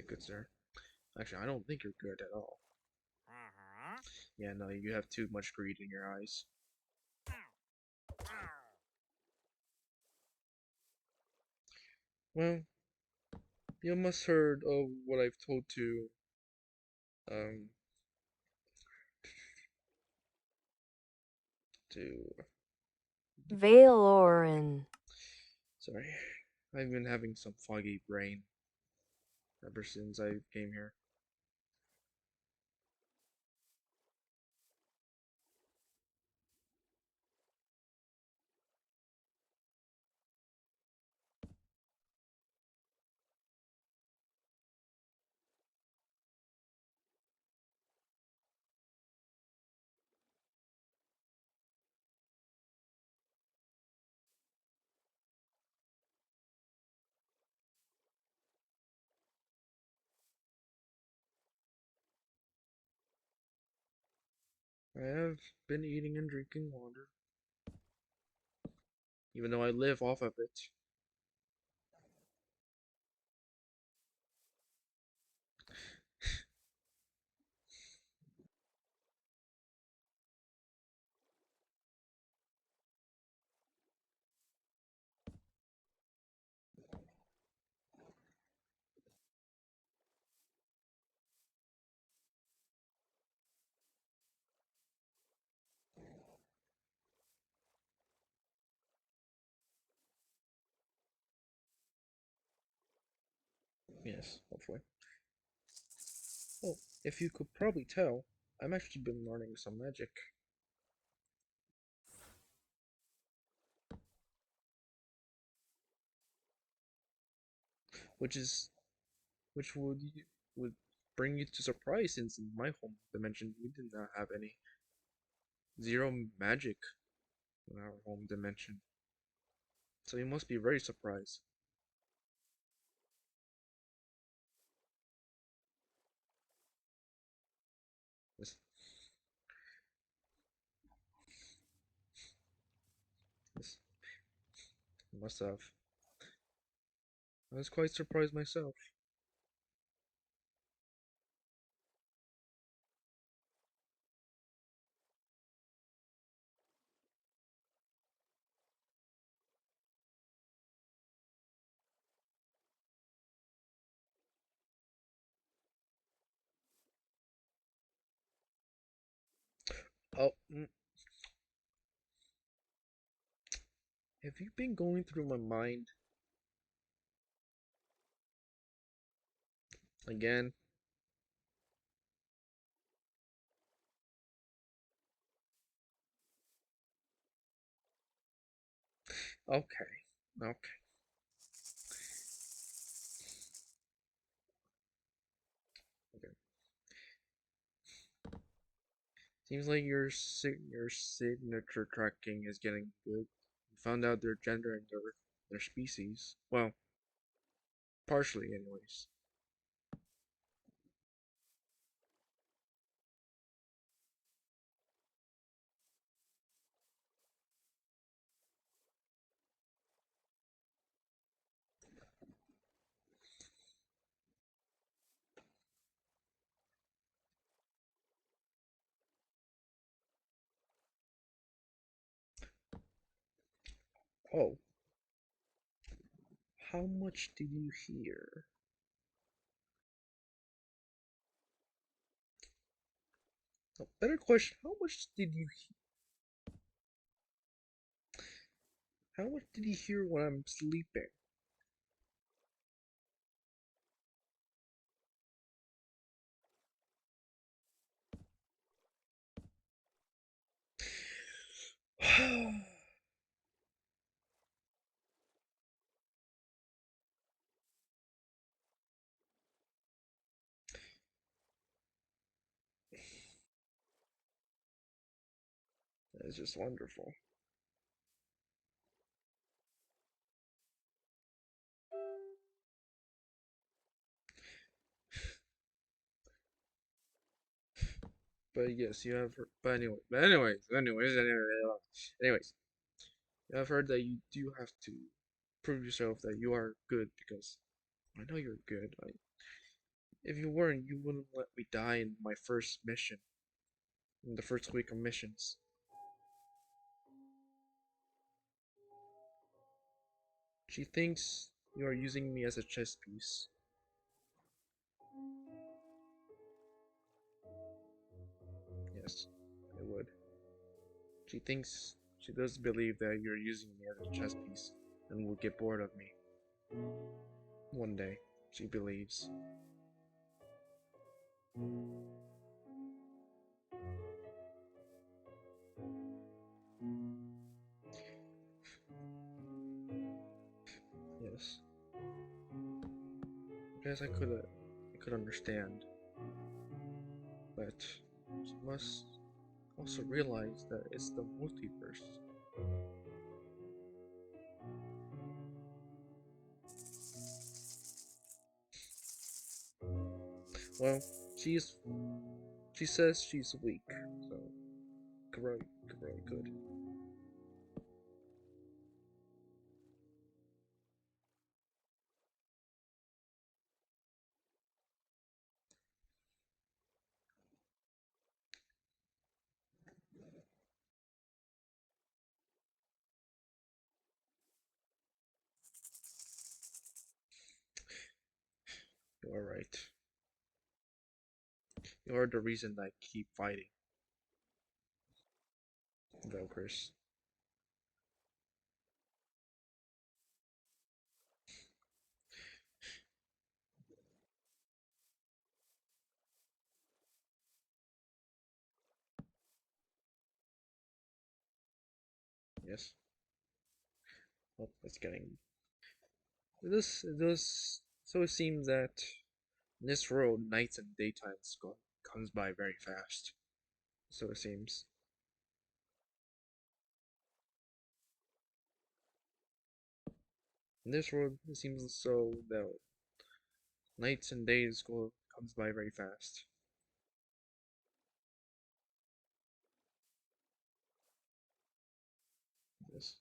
good sir. Actually, I don't think you're good at all. Yeah, no, you have too much greed in your eyes. Well, you must heard of what I've told um to Valorin. sorry. I've been having some foggy brain ever since I came here. I have been eating and drinking water, even though I live off of it. Yes, hopefully. Oh, if you could probably tell, I've actually been learning some magic, which is which would bring you to surprise since in my home dimension we did not have any zero magic in our home dimension. So you must be very surprised. This this must have. I was quite surprised myself. Oh, have you been going through my mind again? Okay, okay, okay. Seems like your signature tracking is getting good. You found out their gender and their species. Well, partially, anyways. Oh, how much did you hear? A better question: how much did you how much did you hear when I'm sleeping? It's just wonderful. But yes, you have. But anyways, you have heard that you do have to prove yourself that you are good because I know you're good. If you weren't, you wouldn't let me die in my first mission, in the first week of missions. She thinks you are using me as a chess piece. Yes, I would. She does believe that you're using me as a chess piece and will get bored of me. One day, she believes. Yes, I guess I could understand, but she must also realize that it's the multiverse. Well, she says she's weak, so really could. You are right. You are the reason I keep fighting, Velkers. Yes. Well, it's getting. This. So it seems that in this world, nights and daytimes comes by very fast. So it seems. In this world, it seems so that nights and days comes by very fast. Yes.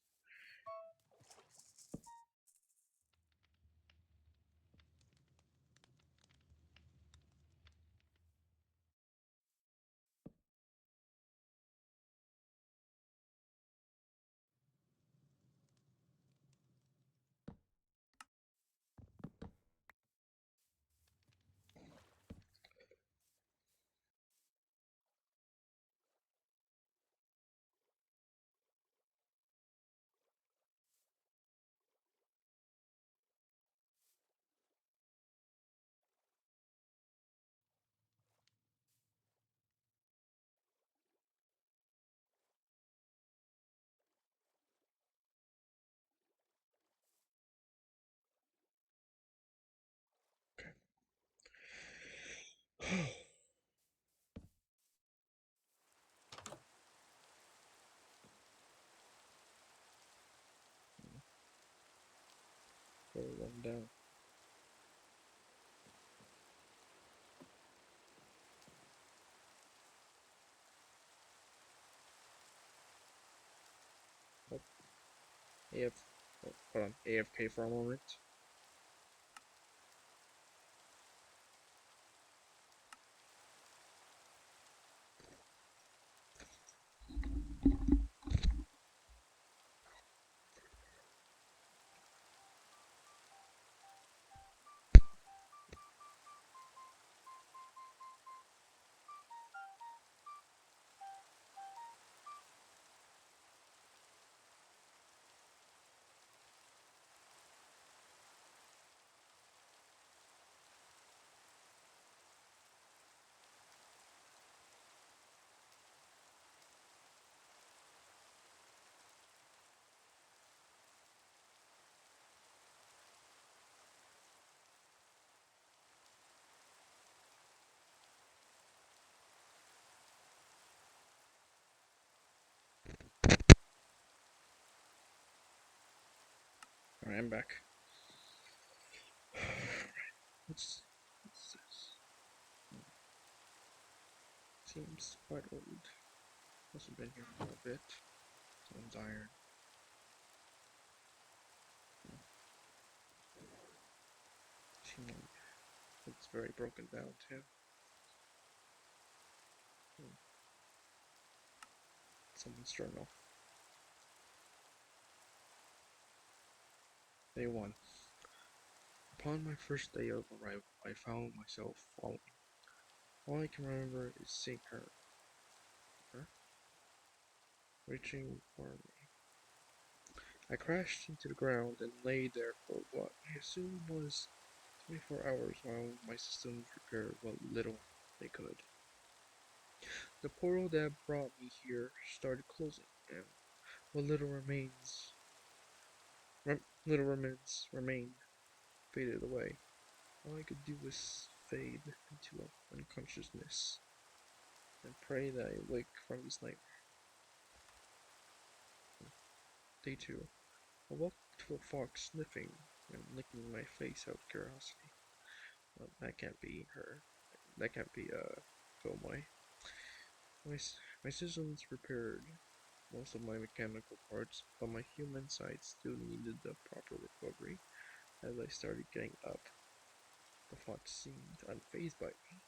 Okay. Put one down. Oh, AF. Oh, hold on. AFK for a moment. Alright, I'm back. What's this? Seems quite old. Must have been here for a bit. Someone's iron. Looks very broken down too. Hmm. Someone's journal. Day 1. Upon my first day of arrival, I found myself falling. All I can remember is seeing her reaching for me. I crashed into the ground and lay there for what I assumed was 24 hours while my systems repaired what little they could. The portal that brought me here started closing, and what little remains remained faded away. All I could do was fade into unconsciousness and pray that I wake from this nightmare. Day 2. I walked to a fox sniffing and licking my face out of curiosity. Well, that can't be her. That can't be Filmoy. My systems repaired most of my mechanical parts, but my human side still needed the proper recovery. As I started getting up, the fox seemed unfazed by me.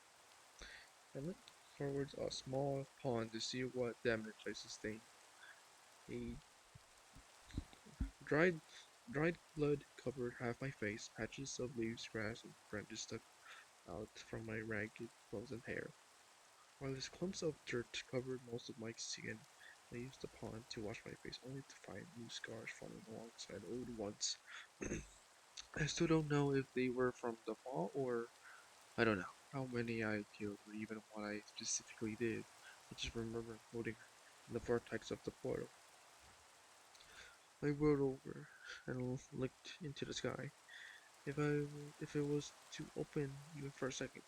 I looked towards a small pond to see what damage I sustained. A dried dried blood covered half my face. Patches of leaves, grass, and branches stuck out from my ragged clothes and hair, while these clumps of dirt covered most of my skin. I used the pond to wash my face, only to find new scars forming alongside old ones. I still don't know if they were from the fall or I don't know how many I killed or even what I specifically did. I just remember floating in the vortex of the portal. I rolled over and looked into the sky. If it was to open even for a second,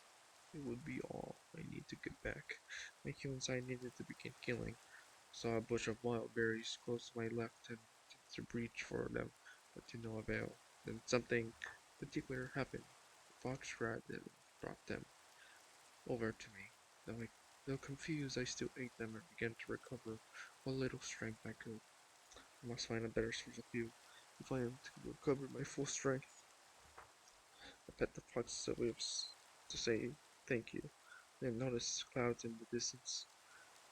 it would be all I need to get back. My human side needed to begin killing. Saw a bush of wild berries close to my left and to reach for them, but to no avail. Then something particular happened. The fox grabbed them and brought them over to me. Though confused, I still ate them and began to recover what little strength I could. I must find a better source of fuel if I am to recover my full strength. I pet the fox's lips to say thank you, then noticed clouds in the distance.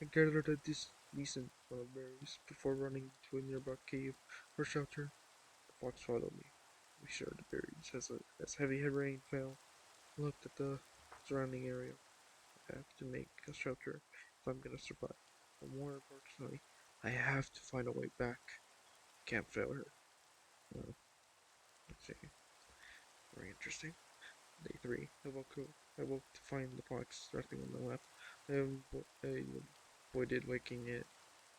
I gathered a decent amount of berries before running to a nearby cave for shelter. The fox followed me. We shared the berries as heavy rain fell. I looked at the surrounding area. I have to make a shelter if I'm gonna survive. But more importantly, I have to find a way back. Can't fail her. Uh, let's see. Very interesting. Day 3. I woke to find the fox resting on my lap. I avoided waking it.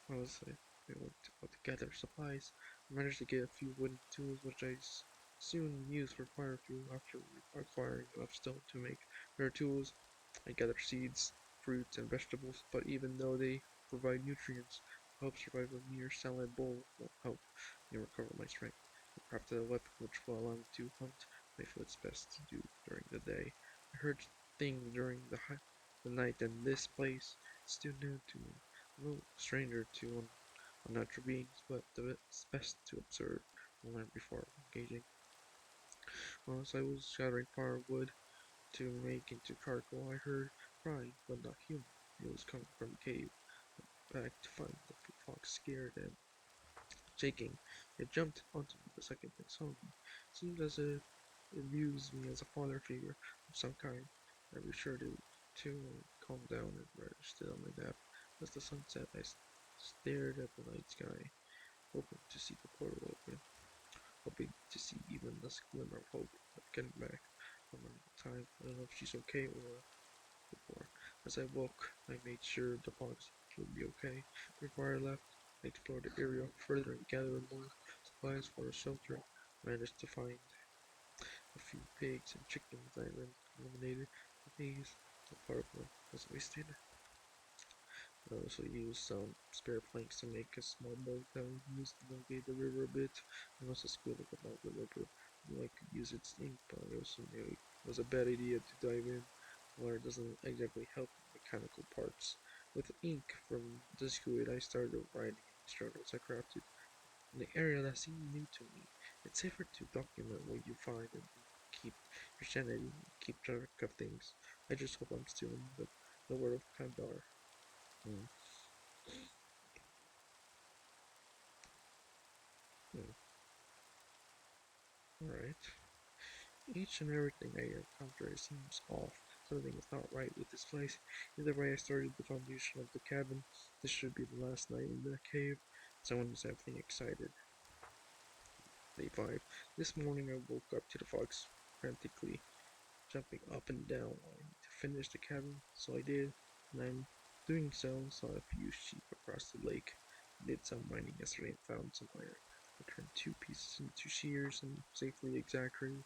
I was able to gather supplies. I managed to get a few wooden tools, which I soon used for fire fuel after acquiring enough stone to make better tools. I gather seeds, fruits, and vegetables, but even though they provide nutrients to help survive a mere salad bowl won't help me recover my strength. I crafted a weapon which will allow me to hunt if it's best to do during the day. I heard things during the night, and this place is still new to me. I'm no stranger to unnatural beings, but it's best to observe and learn before engaging. As I was gathering firewood to make into charcoal, I heard crying, but not human. It was coming from the cave. Back to find the fox scared and shaking. It jumped onto me the second it saw me. Seemed as if it views me as a father figure of some kind. I reassured it to calm down and rested on my lap. As the sun set, I stared at the night sky, hoping to see the portal open, hoping to see even a glimmer of hope of getting back. From time to time, I don't know if she's okay or before. As I woke, I made sure the fox would be okay. Before I left, I explored the area further and gathered more supplies for a shelter. I managed to find a few pigs and chickens I eliminated. With these, the part of them was wasted. I also used some spare planks to make a small boat that was used to navigate the river a bit. I also spilled about the river. I knew I could use its ink, but I also knew it was a bad idea to dive in. Water doesn't exactly help mechanical parts. With ink from the squid, I started writing any journals I crafted. In the area that seemed new to me, it's safer to document what you find and keep your sanity, keep track of things. I just hope I'm still in the world of Kandar. Hmm. Hmm. Alright. Each and everything I encounter seems off. Something is not right with this place. Either way, I started the foundation of the cabin. This should be the last night in the cave. Someone is acting excited. Day 5. This morning I woke up to the fox frantically jumping up and down. I need to finish the cabin, so I did, and I'm doing so, saw a few sheep across the lake. I did some mining yesterday and found some iron. I turned 2 pieces into shears and safely extracted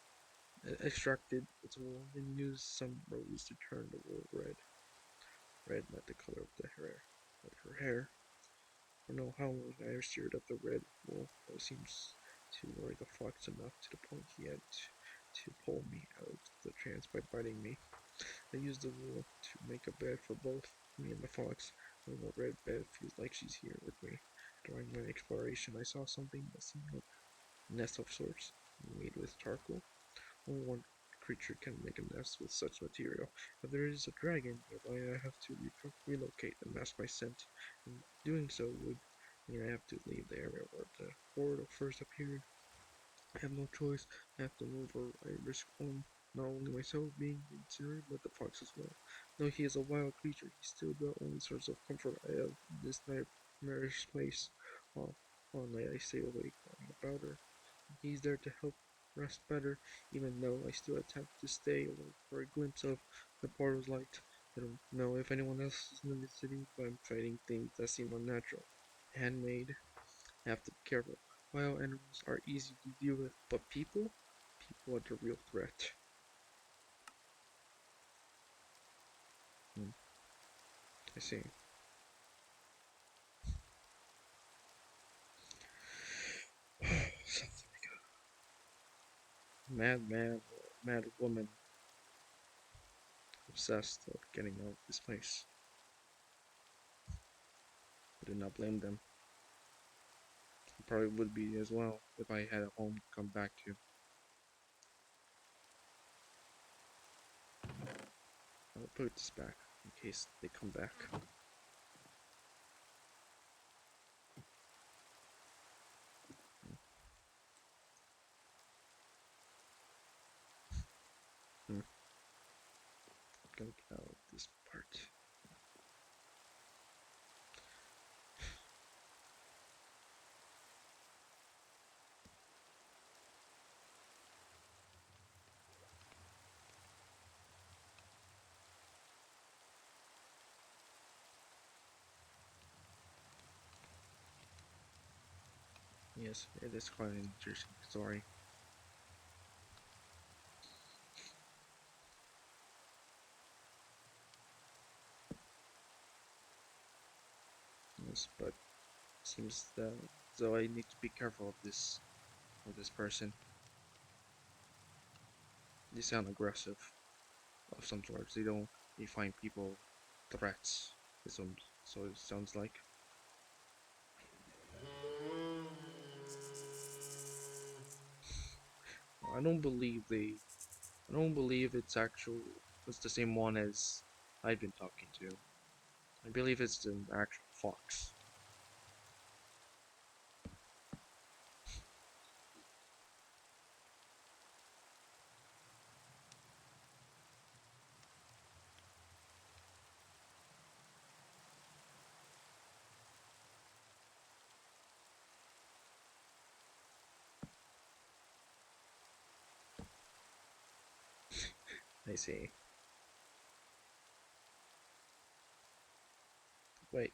its wool, then used some rose to turn the wool red. Red, not the color of the hair of her hair. I don't know how long I stirred up the red wool, but it seems to worry the fox enough to the point he had to pull me out of the trance by biting me. I used the wool to make a bed for both me and the fox. In the red bed feels like she's here with me. During my exploration, I saw something that seemed like a nest of sorts, made with charcoal. Only one creature can make a nest with such material. If there is a dragon nearby, I have to relocate and mask my scent. And doing so would mean I have to leave the area where the horde first appeared. I have no choice. I have to move or I risk not only myself being incinerated, but the fox as well. Though he is a wild creature, he's still the only source of comfort I have in this nightmarish place. All night I stay awake, worrying about her. He's there to help rest better, even though I still attempt to stay awake for a glimpse of the portal's light. I don't know if anyone else is in the city, but I'm fighting things that seem unnatural. Handmade. I have to be careful. Wild animals are easy to deal with, but people are the real threat. Hmm, I see. Something mad man or mad woman obsessed of getting out of this place. I do not blame them. I probably would be as well if I had a home to come back to. I'll put this back in case they come back. Hmm. Gotta get out of this part. Yes, it is quite an interesting story. Yes, but seems that so I need to be careful of this person. They sound aggressive of some sorts. They find people threats. So it sounds like. I don't believe they. I don't believe it's the same one as I've been talking to. I believe it's an actual fox. I see. Wait,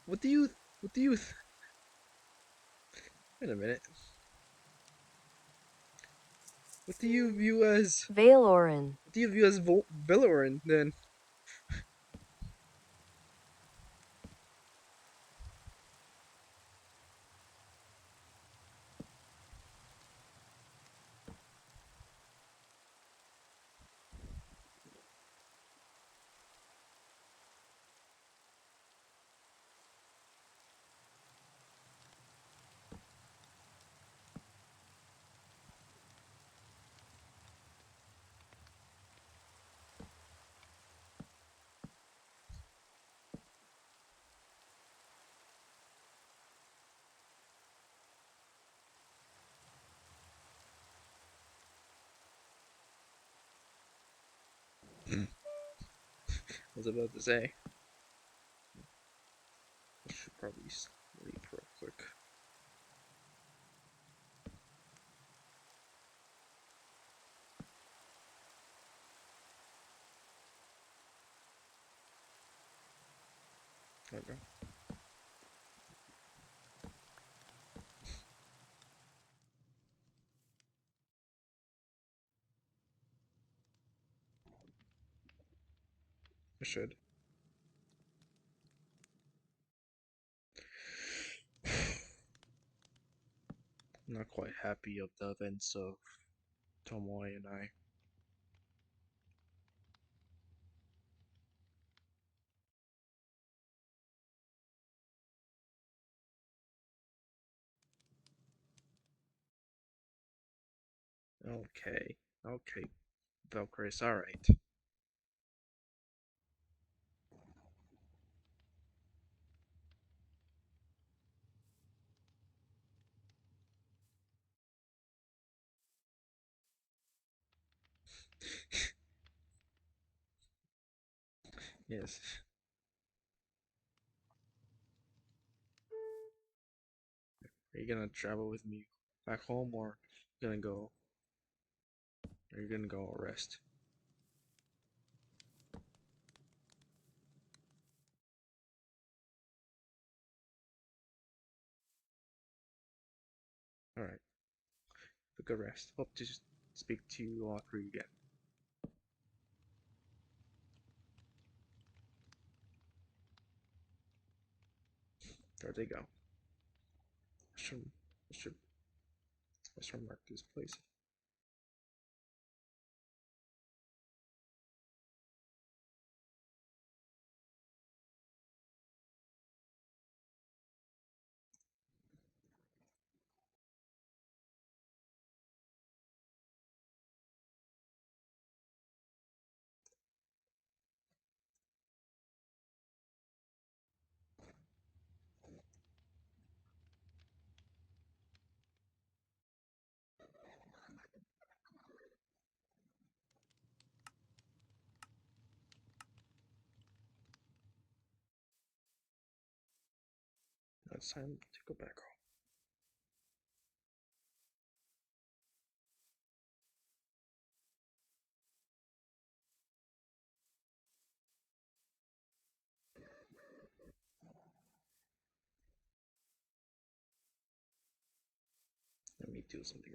what do you? What do you? Wait a minute. What do you view as? Valoran. What do you view as Valorant then? I was about to say. I should probably sleep real quick. Okay. I should. I'm not quite happy of the events of Tomoe and I. Okay. Okay, Valkyries, alright. Yes. Are you gonna travel with me back home or you gonna go are you gonna go rest? Alright. Have a good rest. Hope to speak to you all three again. There they go. I should I should mark this place. Now it's time to go back home. Let me do something.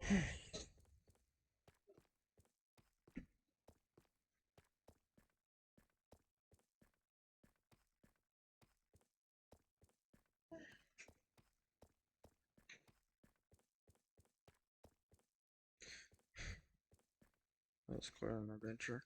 That was quite an adventure.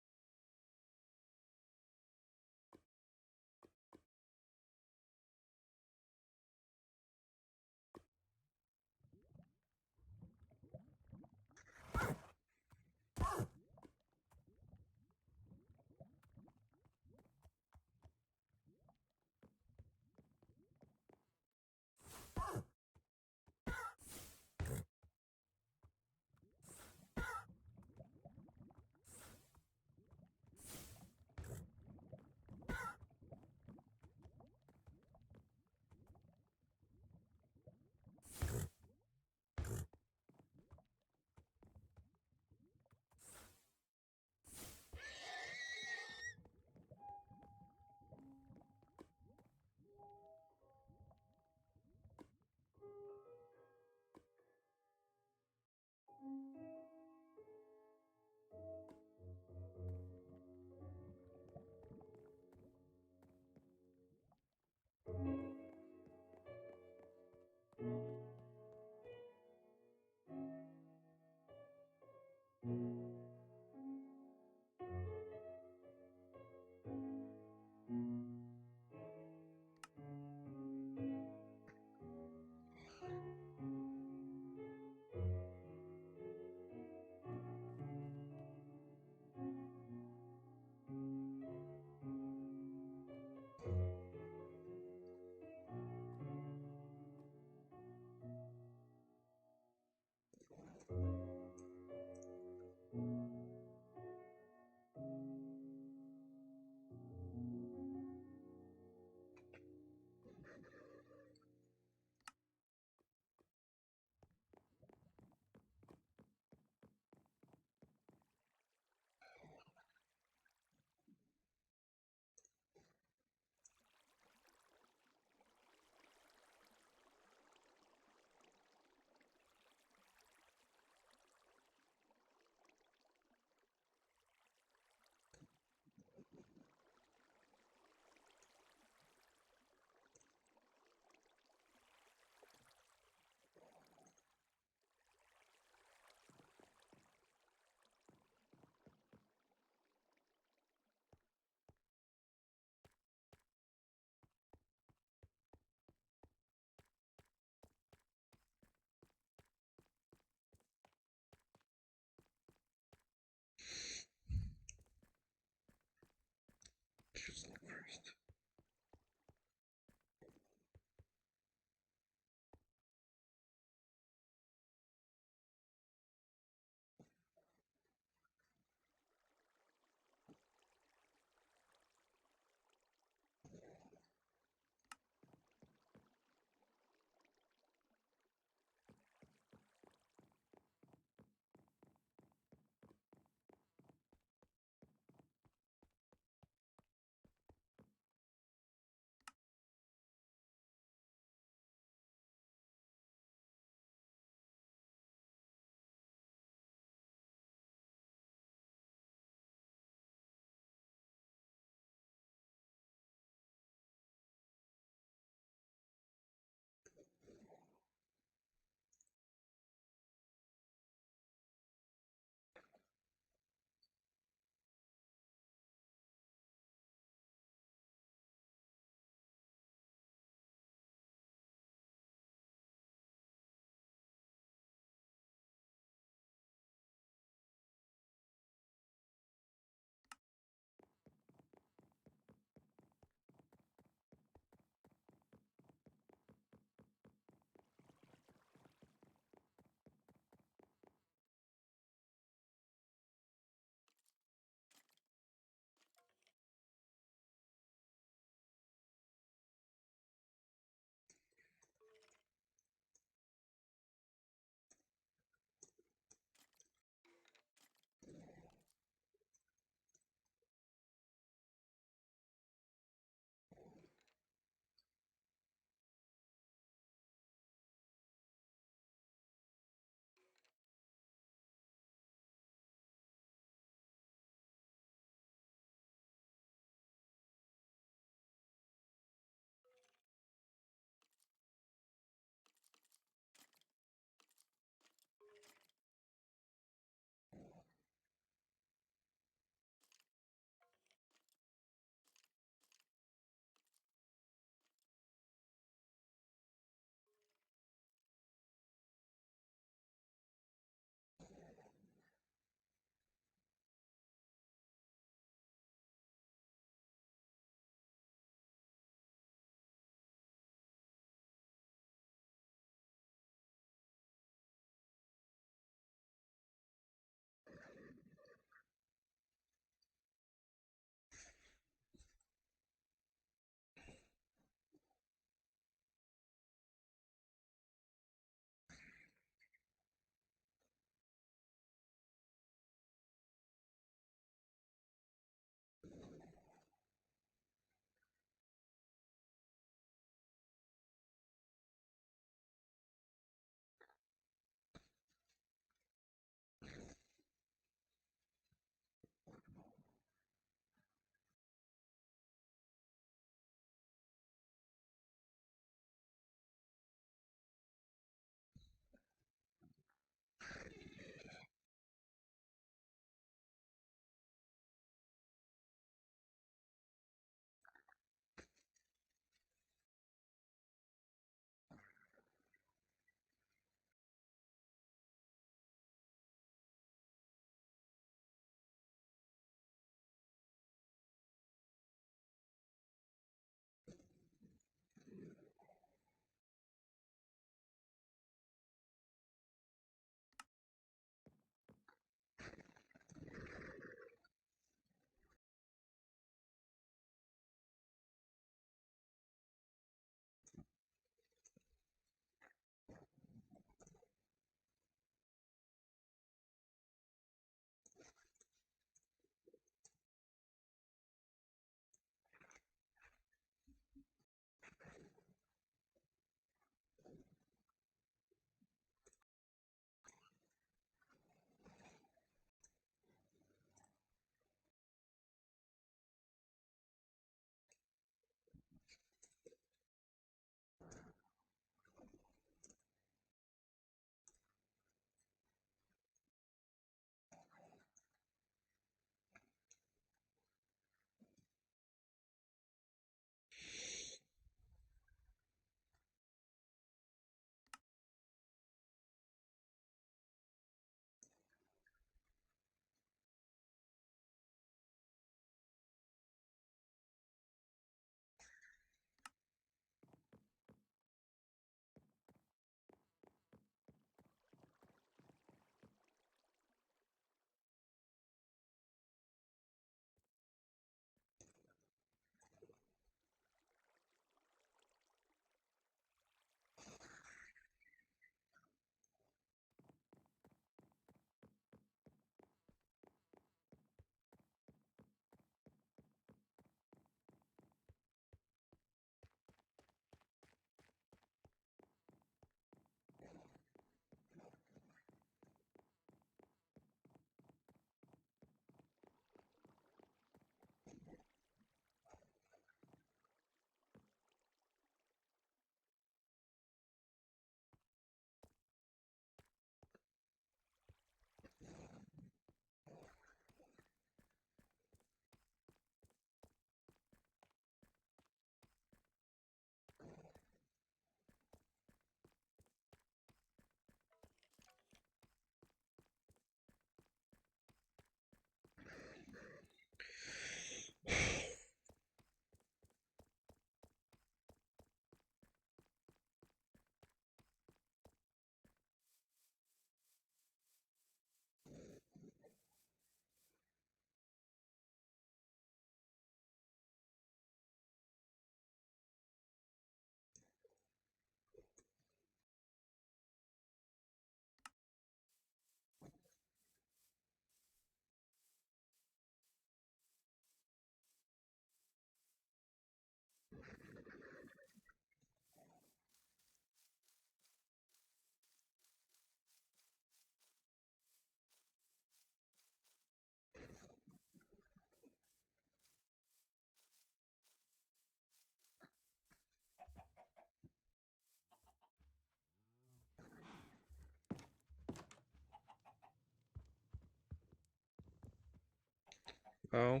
Oh,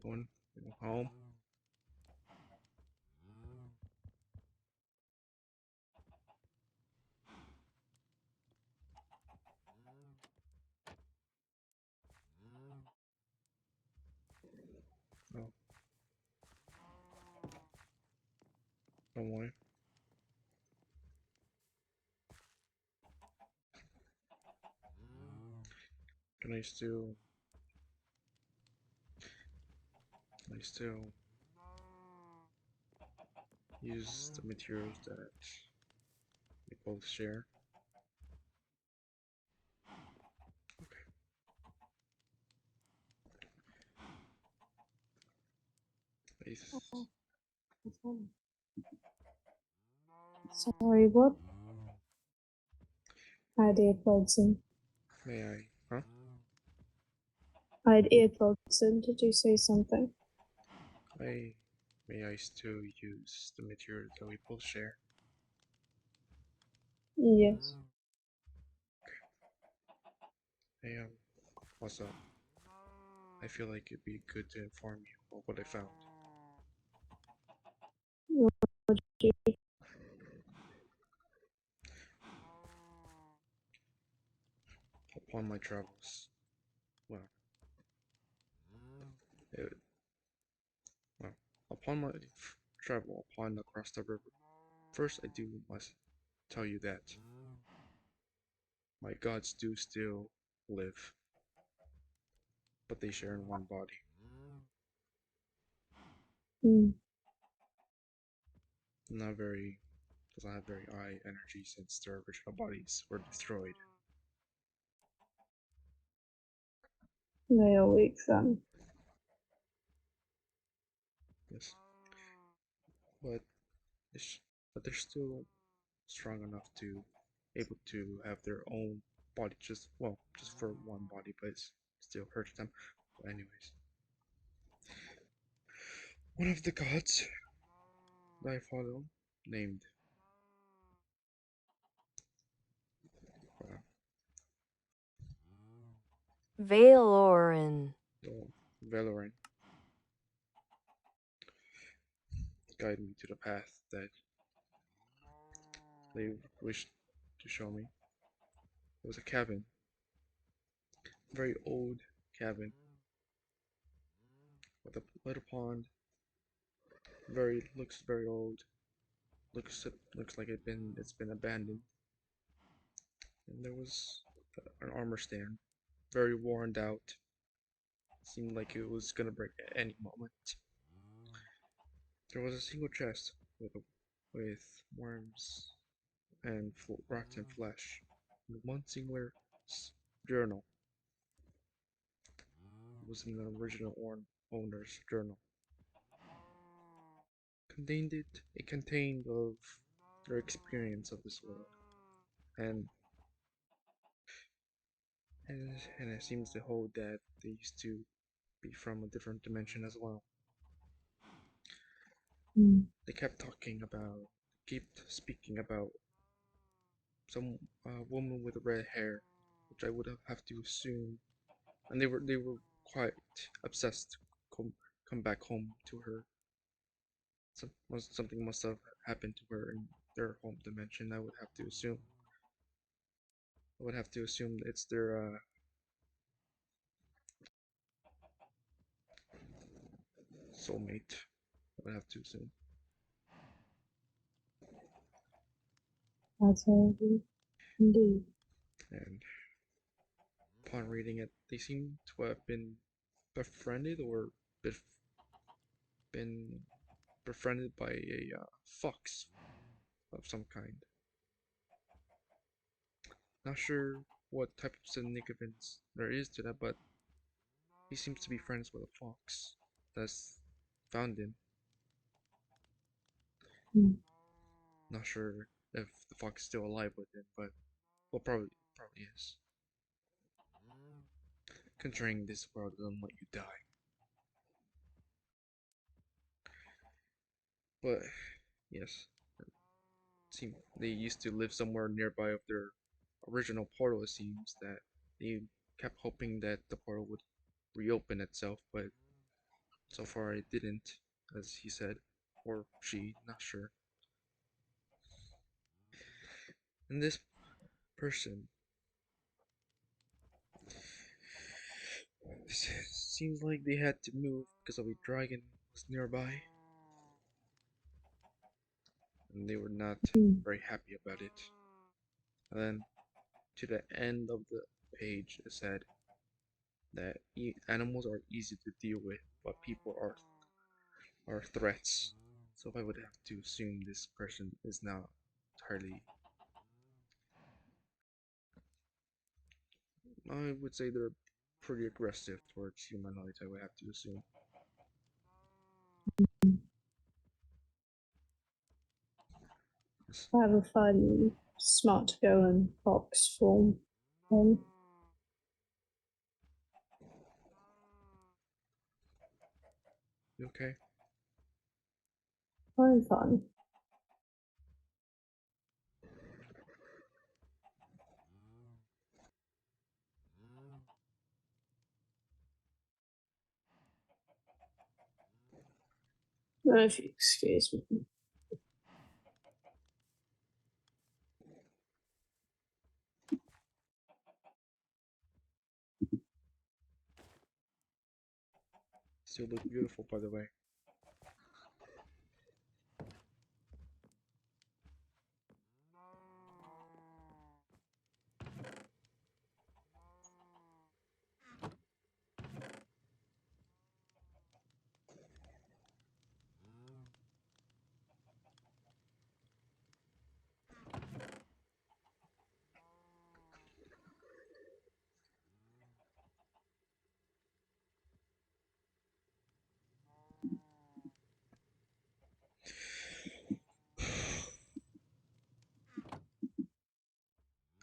going home. Oh, don't worry. Can I still use the materials that we both share? Please, Sorry, what? I had earplugs in. may I? Huh? I had earplugs in. Did you say something? I may I still use the materials that we both share? Yes. Hey, what's up? I feel like it'd be good to inform you of what I found. What did you? Upon my travels, well, it, well, upon my travel upon across the river, first I do must tell you that my gods do still live, but they share in one body. Hmm. Not very does not have very high energy since their original bodies were destroyed. They are weak then. Yes, but it's, but they're still strong enough to able to have their own body, just for one body, but it still hurts them. But anyways, one of the gods that I follow, named uh, Valoran. Valorant, guided me to the path that they wished to show me. It was a cabin, a very old cabin with a little pond. Looks very old. Looks like it's been abandoned. And there was an armor stand, very worn out. Seemed like it was gonna break at any moment. There was a single chest with worms and rotten flesh, and one singular journal. It was an original owner's journal. It contained of their experience of this world, and and it seems to hold that they used to be from a different dimension as well. Hmm. They kept speaking about some woman with red hair, which I would have to assume, and they were quite obsessed to come back home to her. Something must have happened to her in their home dimension. I would have to assume. I would have to assume it's their soulmate. I would have to assume. That's horrible. Indeed. And upon reading it, they seem to have been befriended or been befriended by a fox of some kind. Not sure what type of significance there is to that, but he seems to be friends with a fox that's found him. Hmm. Not sure if the fox is still alive with him, but Well, probably is. Considering this world doesn't let you die. But yes, seem they used to live somewhere nearby of their original portal. It seems that they kept hoping that the portal would reopen itself, but so far it didn't, as he said, or she, not sure. And this person seems like they had to move because of a dragon was nearby, and they were not Hmm. very happy about it. And then to the end of the page, it said that animals are easy to deal with, but people are threats. So I would have to assume this person is now entirely. I would say they're pretty aggressive towards humanoids. I would have to assume. Yes. I have a fun smart to go and box form. Um, You okay? I'm fun. If you excuse me. Still look beautiful, by the way.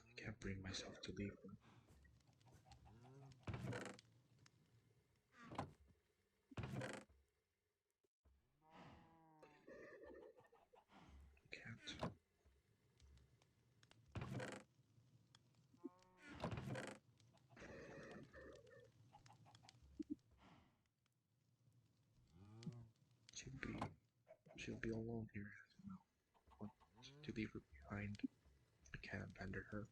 I can't bring myself to leave them. I can't. She'll be she'll be alone here. No, I want to leave her behind. I can't abandon her.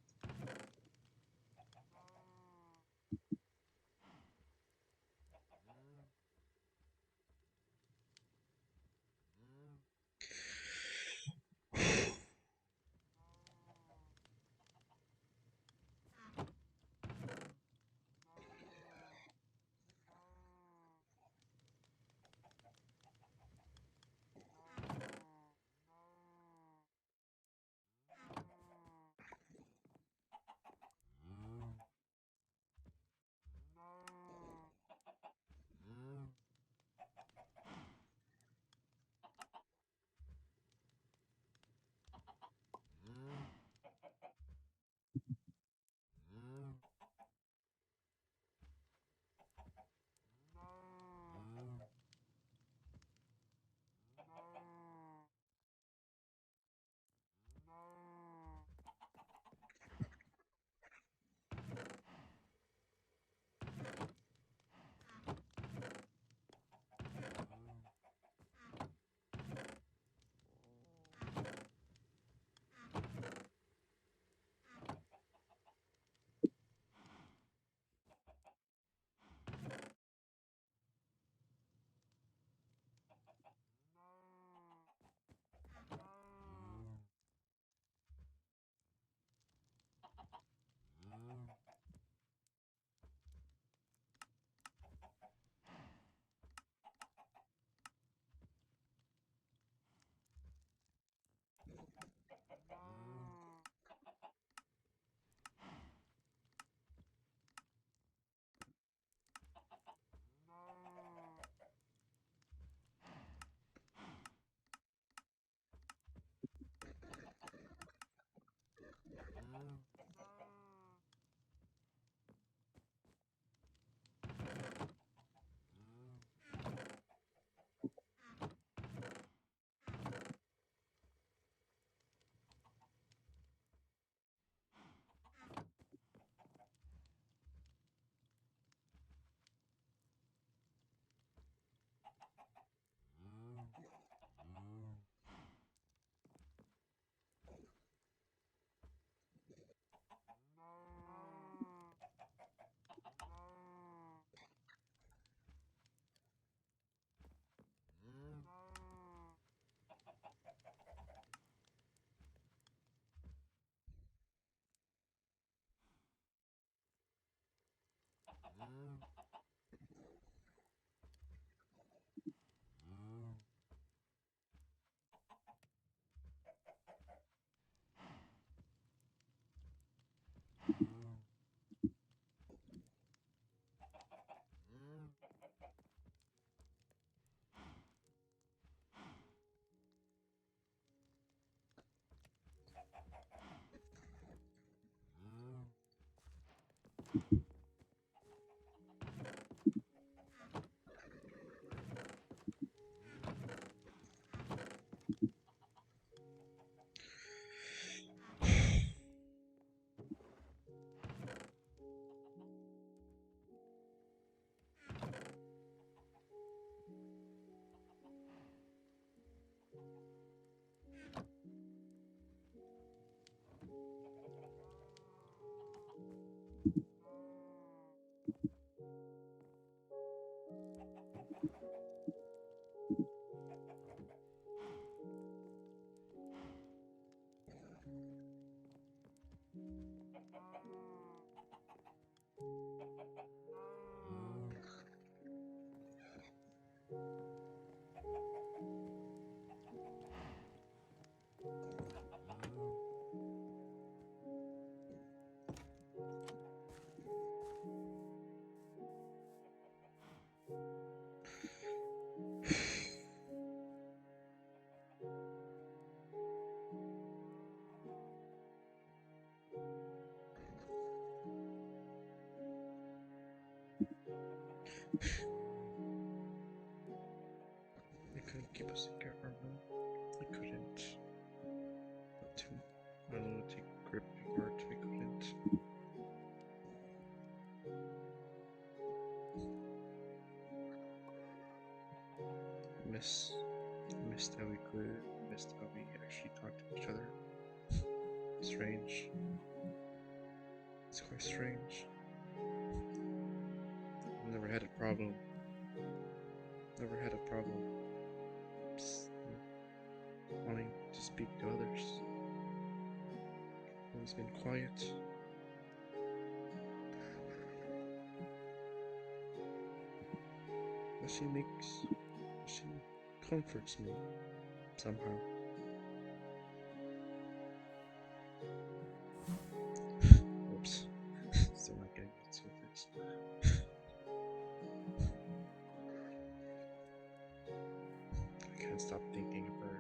I couldn't keep a secret from him. I couldn't. My lunatic grip heart, I couldn't. Missed how we could, missed how we actually talked to each other. Strange. It's quite strange. I've never had a problem. Never had a problem wanting to speak to others. Always been quiet. But she comforts me somehow. Oops. Still not getting used to this. I can't stop thinking of her.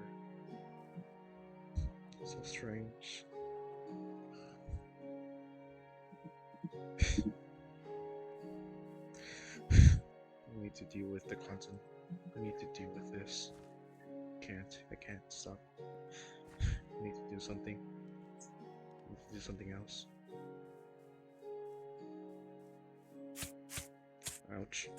So strange. I need to deal with the content. I need to deal with this. I can't stop. I need to do something. I need to do something else. Ouch.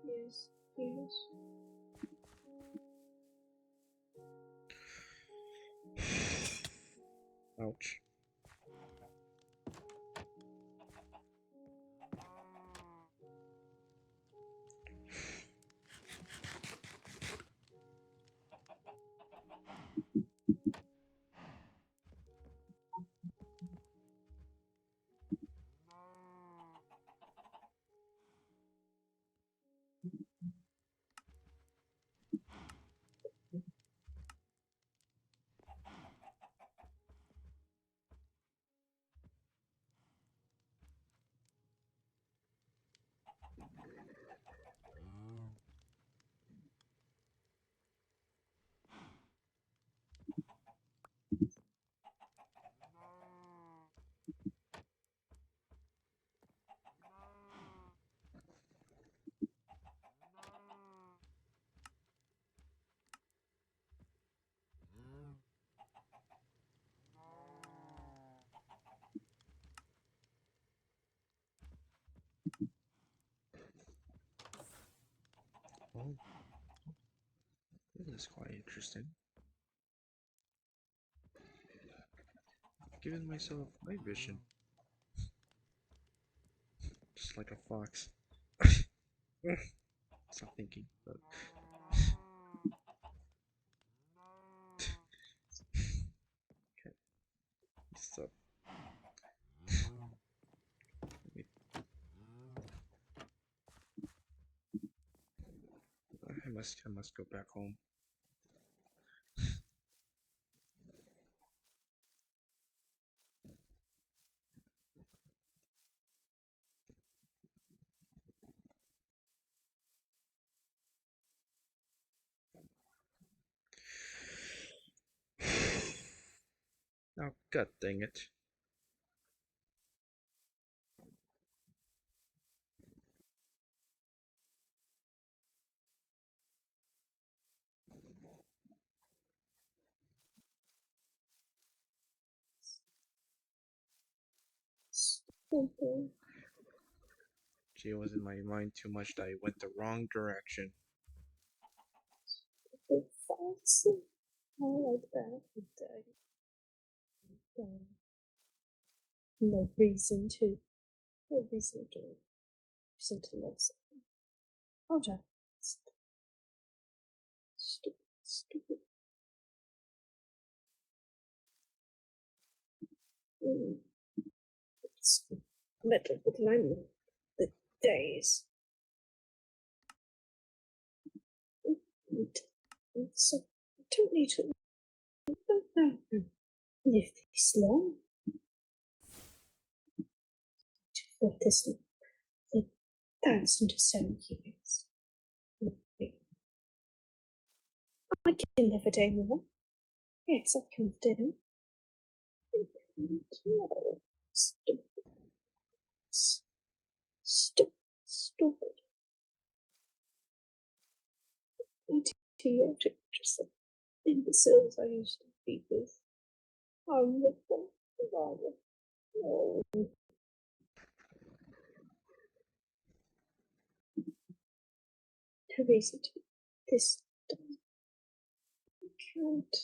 Yes, yes. Ouch. Oh, this is quite interesting. I've given myself night vision, just like a fox. Stop thinking, but okay, so I must go back home. Oh, god dang it. Stupid. Gee, it was in my mind too much that I went the wrong direction. The fancy. I like that. No reason to. No reason to. Reason to love something. Oh, Jack. Stupid. Stupid. Mm. It's metal with lime. The days. So I don't need to live this long. For this 1,007 years. I can live a day more. Yes, I can do. No. Stupid. Stupid. Stupid. Idiotic. Just like imbeciles I used to be with. I'm with them. No. Teresa, this can't.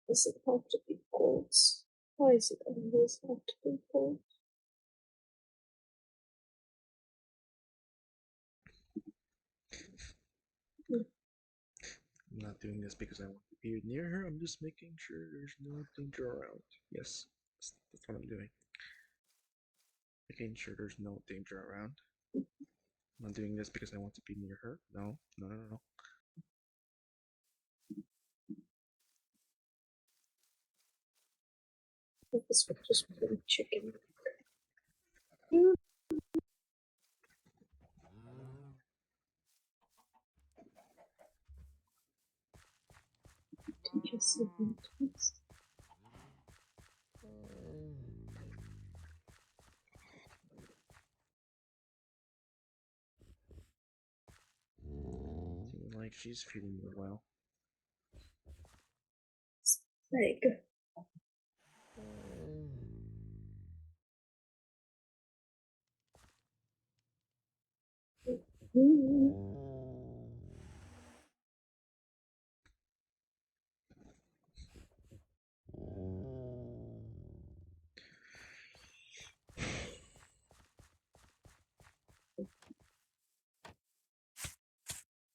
Does it have to be goals? Why is it always have to be goals? I'm not doing this because I want to be near her. I'm just making sure there's no danger around. Yes, that's what I'm doing. Making sure there's no danger around. I'm not doing this because I want to be near her. No, no, no, no. This was just one chicken. You just sometimes. Seems like she's feeling well. Like,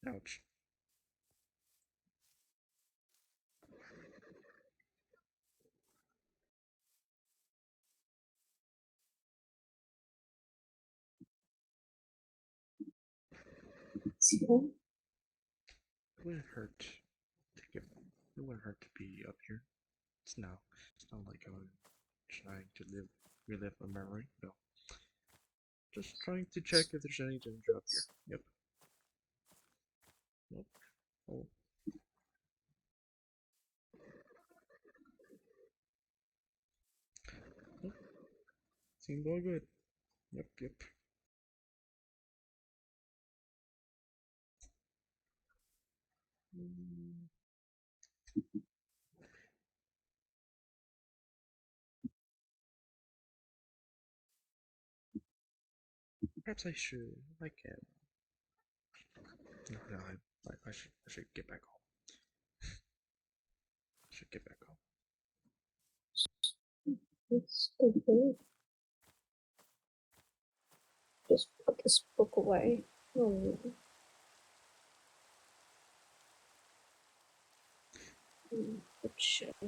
Ouch. so, It wouldn't hurt to get. It wouldn't hurt to be up here. It's now. It's not like I'm trying to relive a memory. No, just trying to check if there's any danger up here. Yep. Nope. Oh. Nope. Seems all good. Yep. Yep. Mm, perhaps I should. I can. No, no, I should get back home. I should get back home. It's stupid. Just put this book away. Oh, good shit. I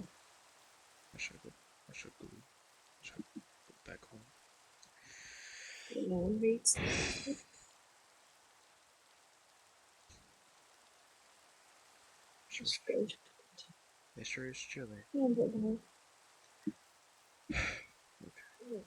should go. I should go. I should go back home. No one reads that. Sure, Just go. it sure is chilly. No, but no. Okay.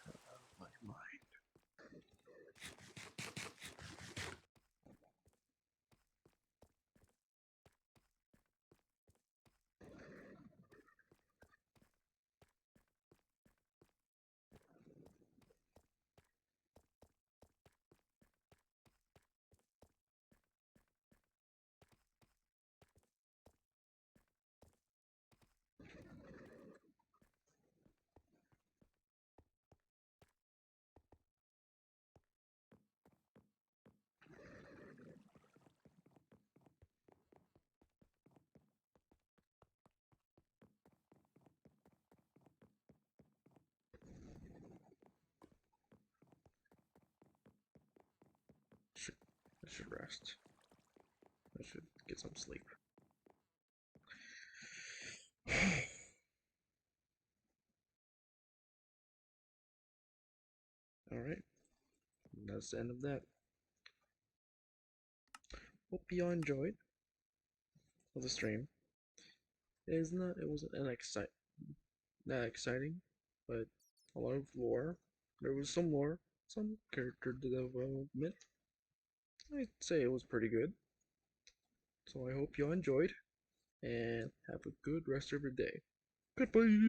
Out of my mind. Should I should rest. I should get some sleep. All right. That's the end of that. Hope you all enjoyed the stream. It wasn't that exciting, but a lot of lore. There was some lore, some character development. I'd say it was pretty good. So I hope you all enjoyed and have a good rest of your day. Goodbye.